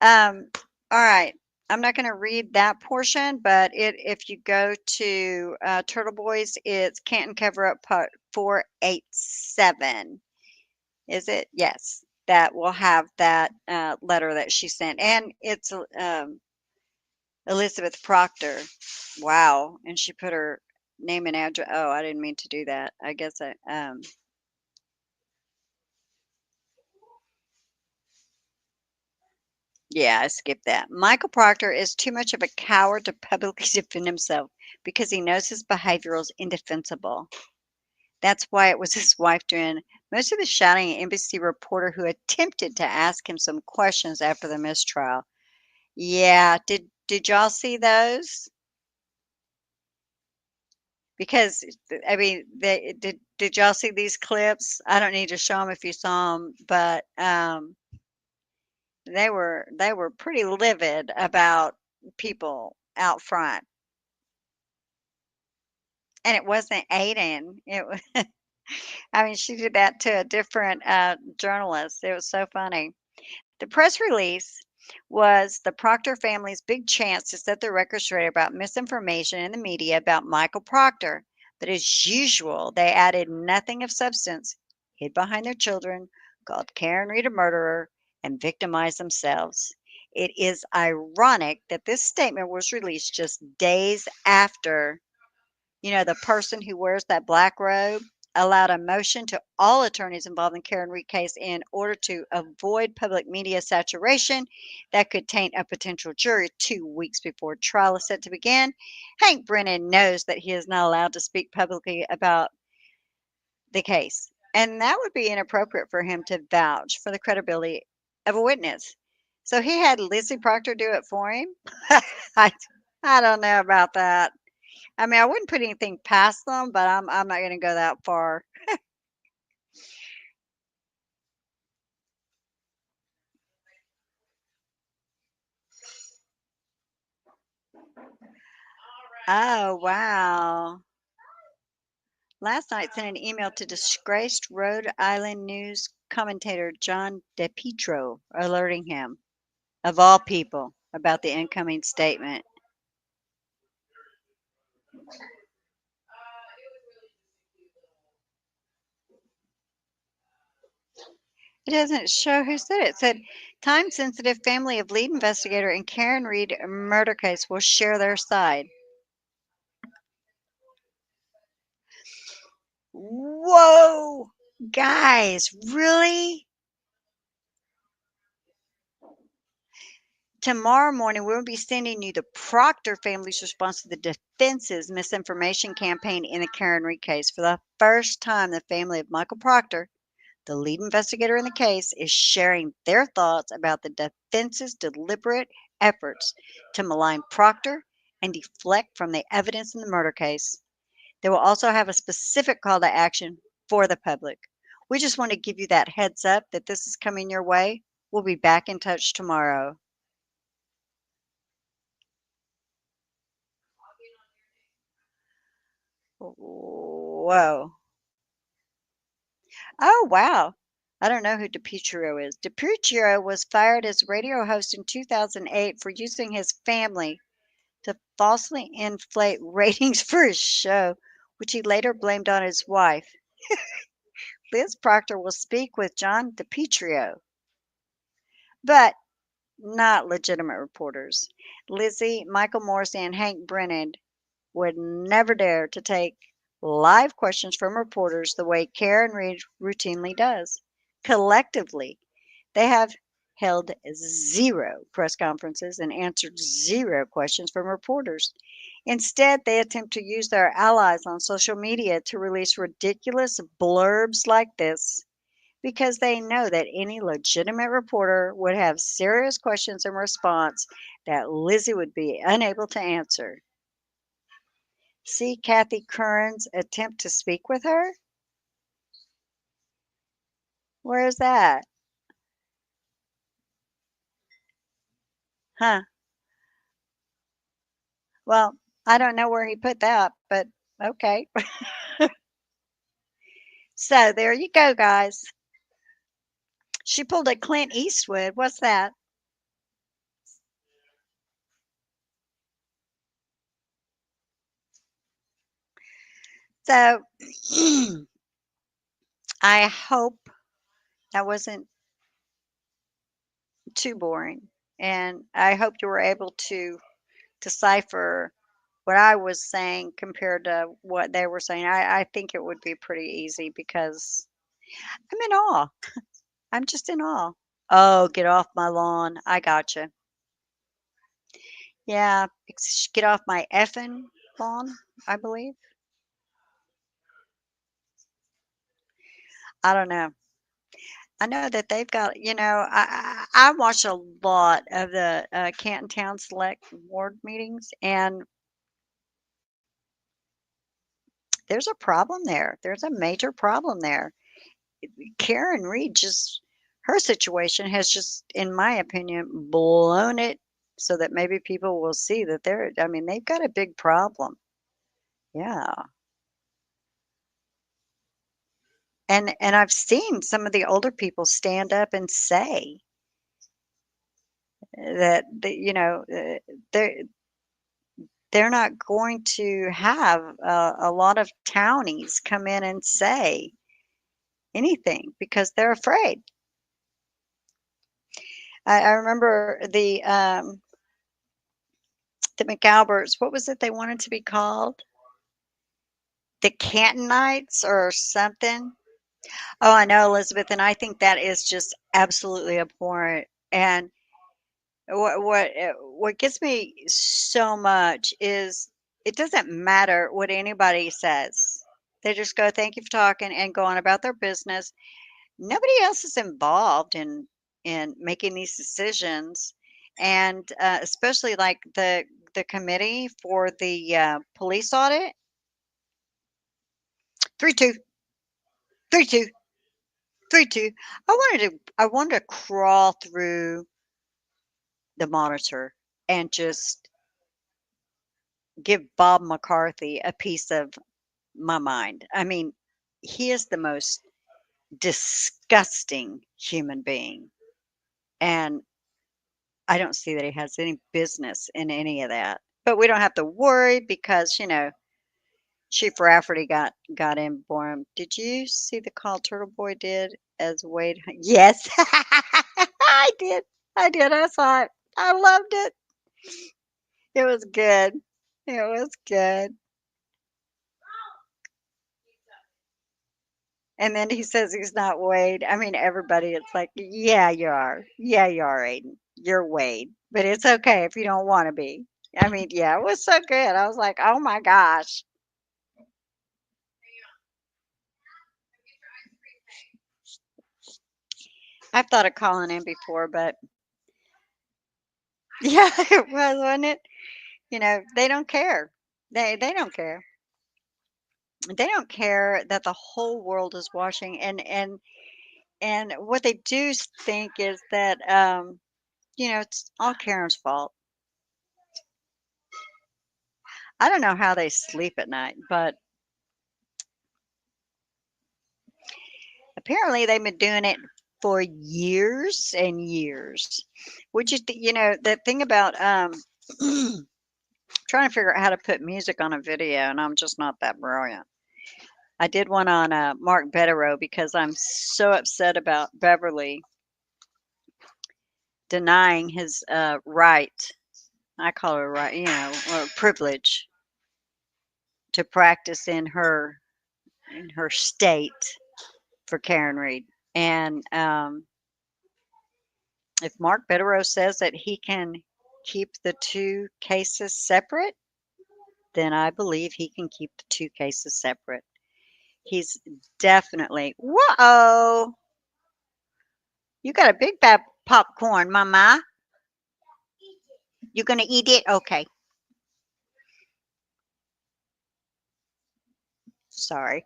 All right. I'm not going to read that portion, but if you go to Turtle Boys, it's Canton Cover Up Part 487. Is it? Yes. That will have that letter that she sent. And it's Elizabeth Proctor. Wow. And she put her name and address. Oh, I didn't mean to do that. I guess yeah, I skipped that. Michael Proctor is too much of a coward to publicly defend himself because he knows his behavior is indefensible. That's why it was his wife doing most of the shouting at NBC reporter who attempted to ask him some questions after the mistrial. Yeah, did y'all see those? Because I mean, did y'all see these clips? I don't need to show them if you saw them, but they were pretty livid about people out front, and it wasn't Aiden. It was, I mean, she did that to a different journalist. It was so funny. The press release was the Proctor family's big chance to set the record straight about misinformation in the media about Michael Proctor. But as usual, they added nothing of substance, hid behind their children, called Karen Reed a murderer, and victimized themselves. It is ironic that this statement was released just days after, the person who wears that black robe allowed a motion to all attorneys involved in Karen Reed case in order to avoid public media saturation that could taint a potential jury 2 weeks before trial is set to begin. Hank Brennan knows that he is not allowed to speak publicly about the case. and that would be inappropriate for him to vouch for the credibility of a witness. So he had Lizzie Proctor do it for him. I, I don't know about that. I mean, I wouldn't put anything past them, but I'm not going to go that far. Oh, wow. Last night sent an email to disgraced Rhode Island news commentator John DePietro, alerting him, of all people, about the incoming statement. It doesn't show who said it. It said, time sensitive family of lead investigator in Karen Reed murder case will share their side. Whoa! Guys, really? Tomorrow morning, we'll be sending you the Proctor family's response to the defense's misinformation campaign in the Karen Reed case. For the first time, the family of Michael Proctor, the lead investigator in the case, is sharing their thoughts about the defense's deliberate efforts to malign Proctor and deflect from the evidence in the murder case. They will also have a specific call to action for the public. We just want to give you that heads up that this is coming your way. We'll be back in touch tomorrow. Whoa. Oh, wow. I don't know who DiPietro is. DiPietro was fired as a radio host in 2008 for using his family to falsely inflate ratings for his show, which he later blamed on his wife. Liz Proctor will speak with John DiPietro, but not legitimate reporters. Lizzie, Michael Morrissey, and Hank Brennan would never dare to take live questions from reporters the way Karen Reed routinely does. Collectively, they have held zero press conferences and answered zero questions from reporters. Instead, they attempt to use their allies on social media to release ridiculous blurbs like this because they know that any legitimate reporter would have serious questions in response that Lizzie would be unable to answer. See Kathy Curran's attempt to speak with her? Where is that? Huh. Well, I don't know where he put that, but okay. So there you go, guys. She pulled a Clint Eastwood. What's that? So I hope that wasn't too boring. And I hope you were able to decipher what I was saying compared to what they were saying. I think it would be pretty easy because I'm in awe. I'm just in awe. Oh, get off my lawn. I gotcha. Yeah, get off my effing lawn, I believe. I don't know. I know that they've got, I watch a lot of the Canton Town Select Ward meetings, and there's a problem there. There's a major problem there. Karen Reed just, her situation has just, in my opinion, blown it so that maybe people will see that I mean, they've got a big problem. Yeah. And I've seen some of the older people stand up and say that, they're they're not going to have a lot of townies come in and say anything because they're afraid. I remember the McAlberts. What was it they wanted to be called? The Cantonites or something? Oh, I know, Elizabeth, and I think that is just absolutely abhorrent. And what gets me so much is it doesn't matter what anybody says. They just go, "Thank you for talking," and go on about their business. Nobody else is involved in making these decisions, and, especially, like, the committee for the, police audit. 3-2, 3-2, 3-2. I wanted to crawl through the monitor and just give Bob McCarthy a piece of my mind. I mean, he is the most disgusting human being, and I don't see that he has any business in any of that. But we don't have to worry because, Chief Rafferty got in for him. Did you see the call Turtle Boy did as Wade? Yes, I did. I did. I saw it. I loved it. It was good. It was good. And then he says he's not Wade. I mean, everybody, it's like, yeah, you are. Yeah, you are, Aiden. You're Wade. But it's okay if you don't want to be. I mean, yeah, it was so good. I was like, oh my gosh. I've thought of calling in before, but yeah, it was, wasn't it? They don't care. They don't care. They don't care that the whole world is watching, and what they do think is that it's all Karen's fault. I don't know how they sleep at night, but apparently they've been doing it for years and years. Would you the thing about trying to figure out how to put music on a video, and I'm just not that brilliant. I did one on Mark Betterow because I'm so upset about Beverly denying his right. I call it a right, or privilege to practice in her state for Karen Reed. And if Mark Bitterow says that he can keep the two cases separate, then I believe he can keep the two cases separate. He's definitely, whoa, you got a big bag of popcorn, Mama. You gonna eat it? Okay. Sorry.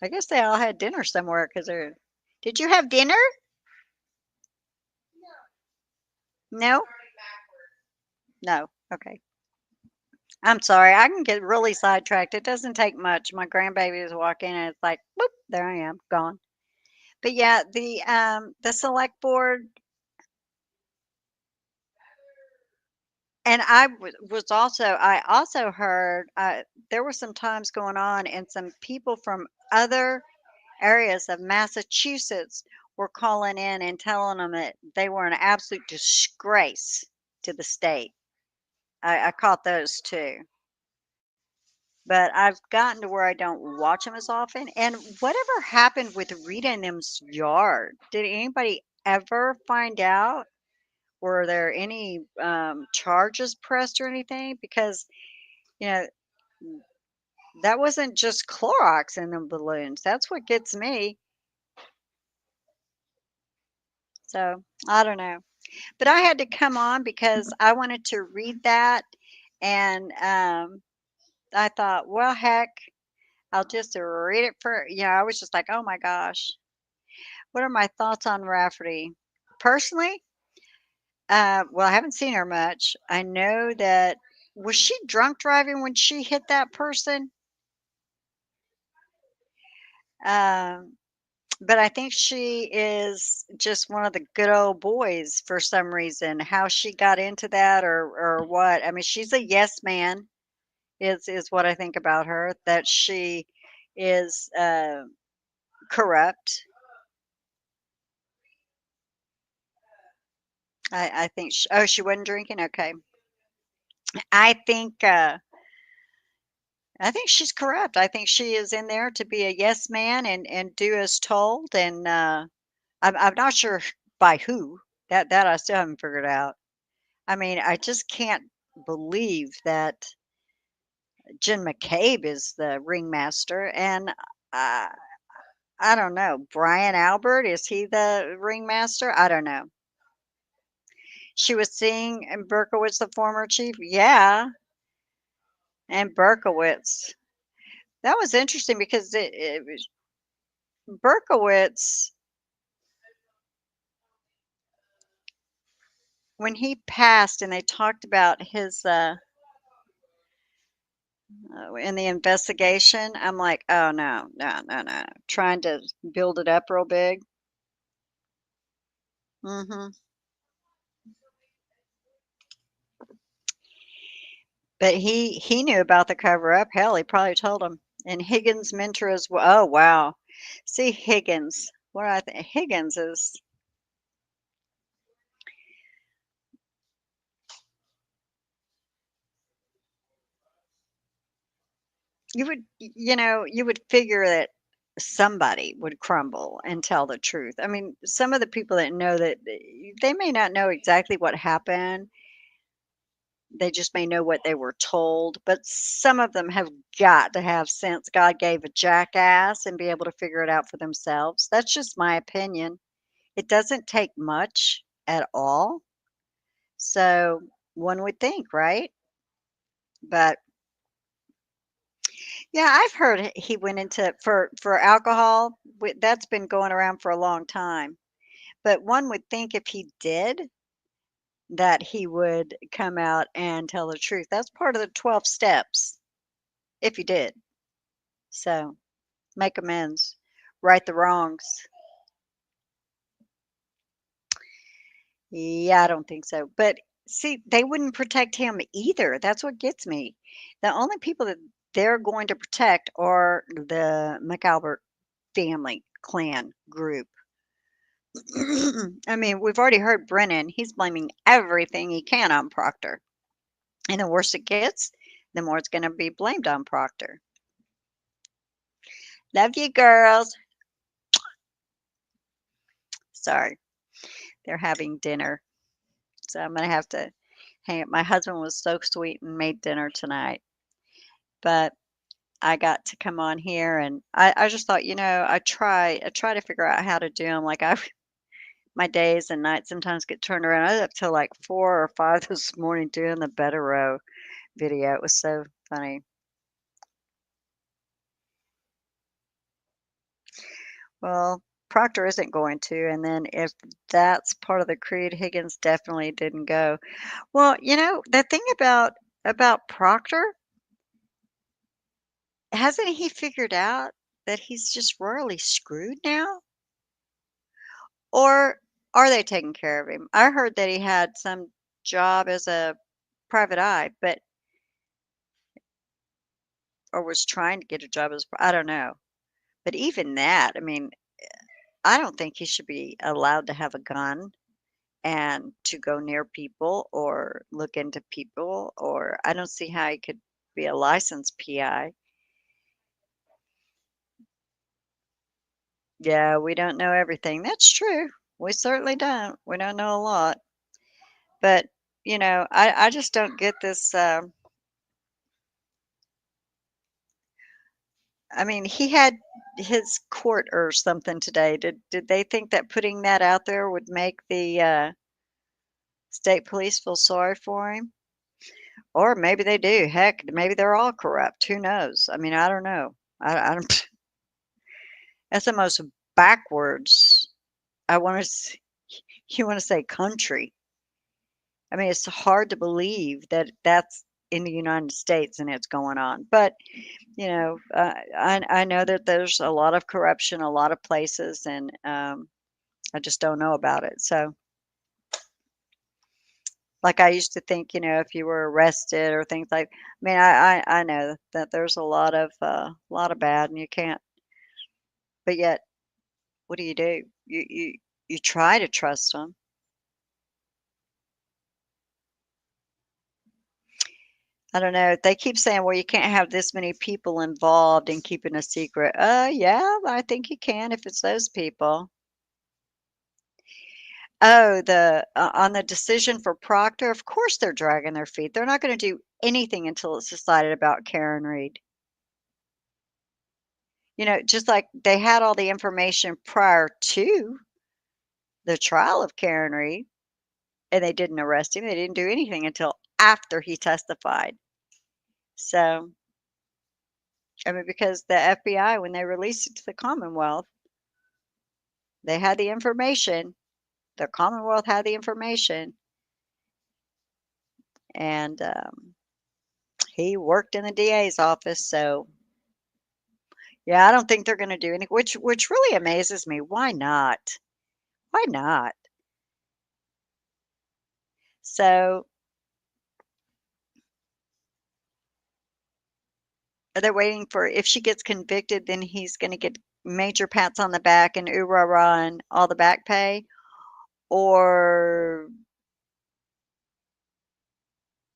I guess they all had dinner somewhere because they're. Did you have dinner? No? No. Okay. I'm sorry. I can get really sidetracked. It doesn't take much. My grandbaby is walking and it's like, boop, there I am, gone. But yeah, the select board, and I also heard there were some times going on, and some people from other areas of Massachusetts were calling in and telling them that they were an absolute disgrace to the state. I caught those too. But I've gotten to where I don't watch them as often. And whatever happened with Rita and them's yard? Did anybody ever find out? Were there any charges pressed or anything? Because you know that wasn't just Clorox in the balloons. That's what gets me. So I don't know. But I had to come on because I wanted to read that, and I thought, well, heck, I'll just read it for. I was just like, oh my gosh. What are my thoughts on Rafferty? Personally, well, I haven't seen her much. I know that was she drunk driving when she hit that person? Um, but I think she is just one of the good old boys for some reason. How she got into that or what? I mean, she's a yes man. Is what I think about her. That she is corrupt. I think. Oh, she wasn't drinking. Okay. I think. I think she's corrupt. I think she is in there to be a yes man and do as told. And I'm not sure by who. That I still haven't figured out. I mean, I just can't believe that Jen McCabe is the ringmaster, and uh, I don't know. Brian Albert, is he the ringmaster? I don't know. She was seeing and Berkowitz, the former chief. Yeah, and Berkowitz. That was interesting because it was Berkowitz, when he passed and they talked about his in the investigation, I'm like, oh no, no, no, no. Trying to build it up real big. Hmm. But he knew about the cover up. Hell, he probably told him. And Higgins' mentor as well. Oh wow. See Higgins. What I think Higgins is. You would figure that somebody would crumble and tell the truth. I mean, some of the people that know that they may not know exactly what happened. They just may know what they were told, but some of them have got to have sense God gave a jackass and be able to figure it out for themselves. That's just my opinion. It doesn't take much at all. So one would think, right? But yeah, I've heard he went into for alcohol. That's been going around for a long time. But one would think if he did, that he would come out and tell the truth. That's part of the 12 steps, if he did. So make amends, right the wrongs. Yeah, I don't think so. But see, they wouldn't protect him either. That's what gets me. The only people that they're going to protect are the McAlbert family clan group. I mean, we've already heard Brennan. He's blaming everything he can on Proctor. And the worse it gets, the more it's going to be blamed on Proctor. Love you, girls. Sorry, they're having dinner. So I'm going to have to hang up. My husband was so sweet and made dinner tonight. But I got to come on here and I just thought, I try to figure out how to do them. Like my days and nights sometimes get turned around. I was up till like 4 or 5 this morning doing the Better Row video. It was so funny. Well, Proctor isn't going to, and then if that's part of the creed, Higgins definitely didn't go. Well, the thing about Proctor, hasn't he figured out that he's just royally screwed now? Or are they taking care of him? I heard that he had some job as a private eye, but or was trying to get a job as I don't know. But even that, I mean, I don't think he should be allowed to have a gun and to go near people or look into people, or I don't see how he could be a licensed PI. Yeah, we don't know everything. That's true. We certainly don't. We don't know a lot. But, I just don't get this. I mean, he had his court or something today. Did they think that putting that out there would make the state police feel sorry for him? Or maybe they do. Heck, maybe they're all corrupt. Who knows? I mean, I don't know. I don't. That's the most backwards. I want to. You want to say country? I mean, it's hard to believe that that's in the United States and it's going on. But I know that there's a lot of corruption, a lot of places, and I just don't know about it. So, like I used to think, if you were arrested or things like, I mean, I know that there's a lot of bad, and you can't. But yet, what do? You try to trust them. I don't know. They keep saying, well, you can't have this many people involved in keeping a secret. Yeah, I think you can if it's those people. Oh, the on the decision for Proctor, of course they're dragging their feet. They're not gonna do anything until it's decided about Karen Reed. Just like they had all the information prior to the trial of Karen Reed, and they didn't arrest him. They didn't do anything until after he testified. So, I mean, because the FBI, when they released it to the Commonwealth, they had the information. The Commonwealth had the information, and he worked in the DA's office. So, yeah, I don't think they're going to do anything, which really amazes me. Why not? Why not? So, are they waiting for if she gets convicted, then he's going to get major pats on the back and ooh rah rah and all the back pay? Or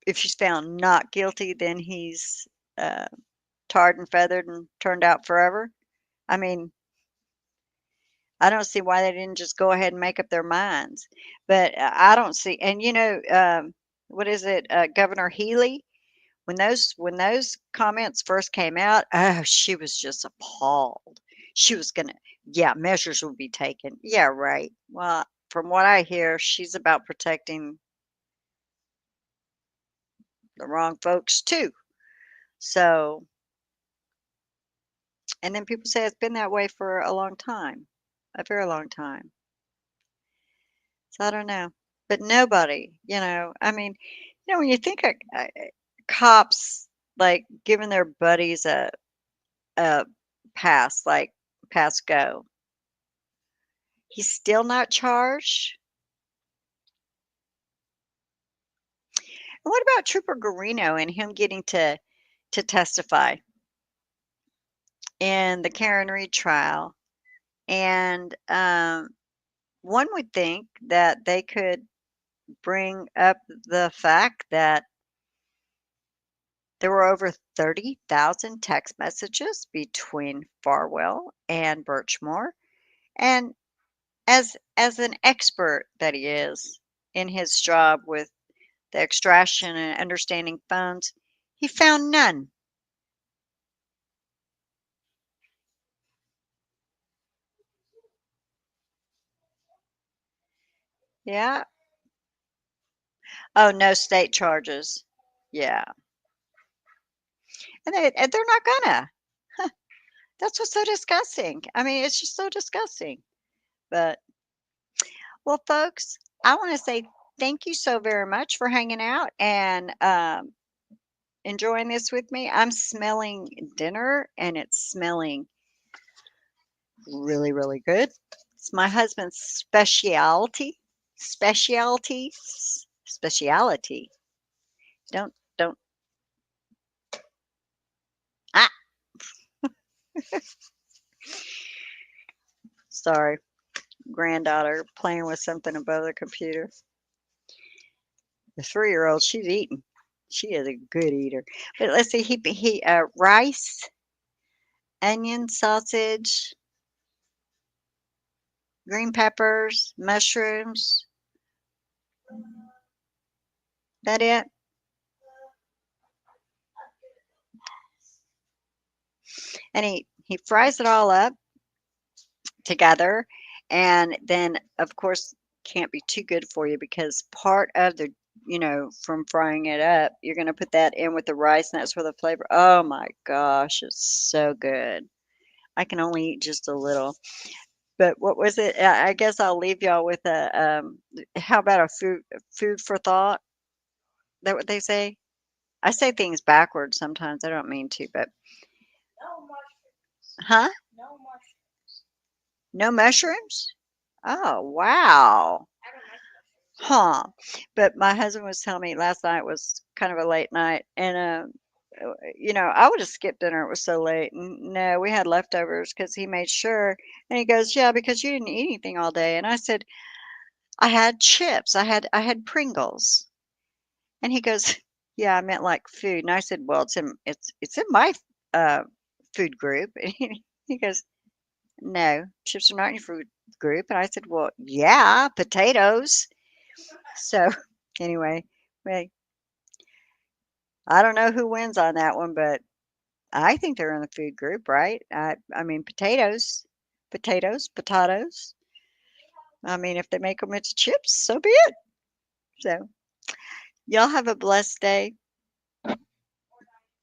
if she's found not guilty, then he's uh, tarred and feathered and turned out forever? I mean, I don't see why they didn't just go ahead and make up their minds. But I don't see, and what is it, Governor Healy? When those comments first came out, oh, she was just appalled. She was gonna, yeah, measures would be taken. Yeah, right. Well, from what I hear, she's about protecting the wrong folks too. So, and then people say it's been that way for a long time, a very long time. So I don't know, but nobody, I mean, when you think of cops like giving their buddies a pass, like pass go, he's still not charged. And what about Trooper Garino and him getting to testify in the Karen Reed trial? And one would think that they could bring up the fact that there were over 30,000 text messages between Farwell and Birchmore. And as an expert that he is in his job with the extraction and understanding phones, he found none. Yeah. Oh, no state charges. Yeah. And they're not gonna. That's what's so disgusting. I mean, it's just so disgusting. But, well, folks, I want to say thank you so very much for hanging out and enjoying this with me. I'm smelling dinner and it's smelling really, really good. It's my husband's specialty. Specialty. Speciality. Don't. Ah, sorry. Granddaughter playing with something above the computer. The 3-year-old, she's eating. She is a good eater. But let's see. He rice, onion, sausage, green peppers, mushrooms. That it? And he fries it all up together, and then of course can't be too good for you because part of the from frying it up, you're going to put that in with the rice, and that's where the flavor, oh my gosh, it's so good. I can only eat just a little. But what was it? I guess I'll leave y'all with a how about a food for thought? That what they say? I say things backwards sometimes. I don't mean to, but No mushrooms. huh? No mushrooms. No mushrooms? Oh, wow. I don't like mushrooms. Huh. But my husband was telling me last night was kind of a late night, and I would have skipped dinner. It was so late. No, we had leftovers because he made sure. And he goes, "Yeah, because you didn't eat anything all day." And I said, "I had chips. I had Pringles." And he goes, "Yeah, I meant like food." And I said, "Well, it's in my uh food group." And he goes, "No, chips are not in your food group? And I said, well, yeah, potatoes. So anyway, well, I don't know who wins on that one, but I think they're in the food group, right? I mean, potatoes. I mean, if they make them into chips, so be it. So y'all have a blessed day.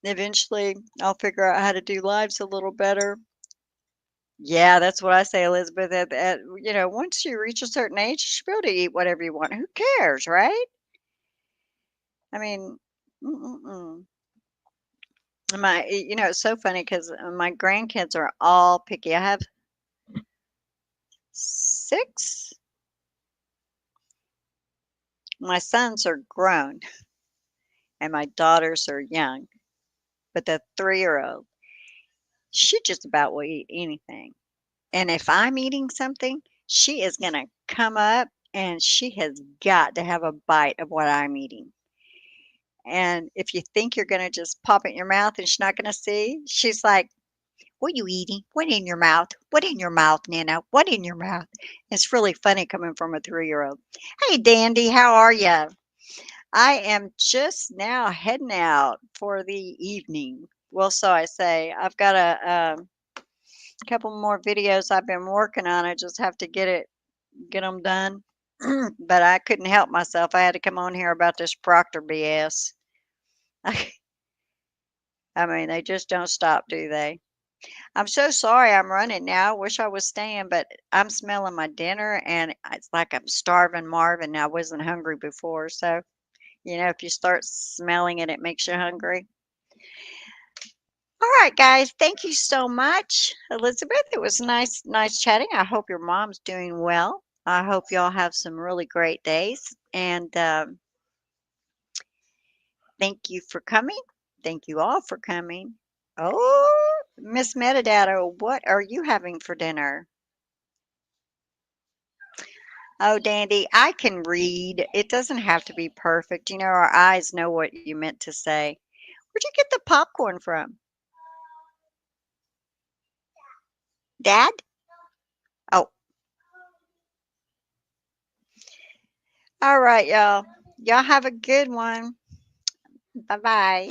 Eventually, I'll figure out how to do lives a little better. Yeah, that's what I say, Elizabeth. Once you reach a certain age, you should be able to eat whatever you want. Who cares, right? I mean, mm-mm-mm. It's so funny because my grandkids are all picky. I have six. My sons are grown and my daughters are young, but the 3-year-old, she just about will eat anything. And if I'm eating something, she is going to come up and she has got to have a bite of what I'm eating. And if you think you're going to just pop it in your mouth and she's not going to see, she's like, what you eating? What in your mouth? What in your mouth, Nana? What in your mouth? It's really funny coming from a 3-year-old. Hey, Dandy, how are you? I am just now heading out for the evening. Well, so I say. I've got a couple more videos I've been working on. I just have to get them done. But I couldn't help myself. I had to come on here about this Proctor BS. I mean, they just don't stop, do they? I'm so sorry I'm running now. I wish I was staying, but I'm smelling my dinner and it's like I'm starving Marvin. I wasn't hungry before. So, if you start smelling it, it makes you hungry. All right, guys. Thank you so much, Elizabeth. It was nice chatting. I hope your mom's doing well. I hope y'all have some really great days. And thank you for coming. Thank you all for coming. Oh, Miss Metadata, what are you having for dinner? Oh, Dandy, I can read. It doesn't have to be perfect. Our eyes know what you meant to say. Where'd you get the popcorn from? Dad? Oh, all right, y'all. Y'all have a good one. Bye bye.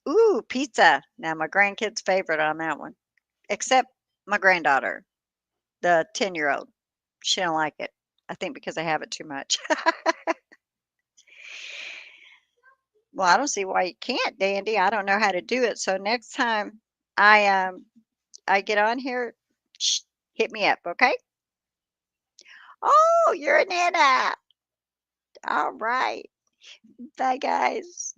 Ooh, pizza. Now, my grandkid's favorite on that one, except my granddaughter, the 10-year-old. She don't like it. I think because I have it too much. Well, I don't see why you can't, Dandy. I don't know how to do it. So next time I get on here, sh- hit me up, okay? Oh, you're an Anna. All right. Bye, guys.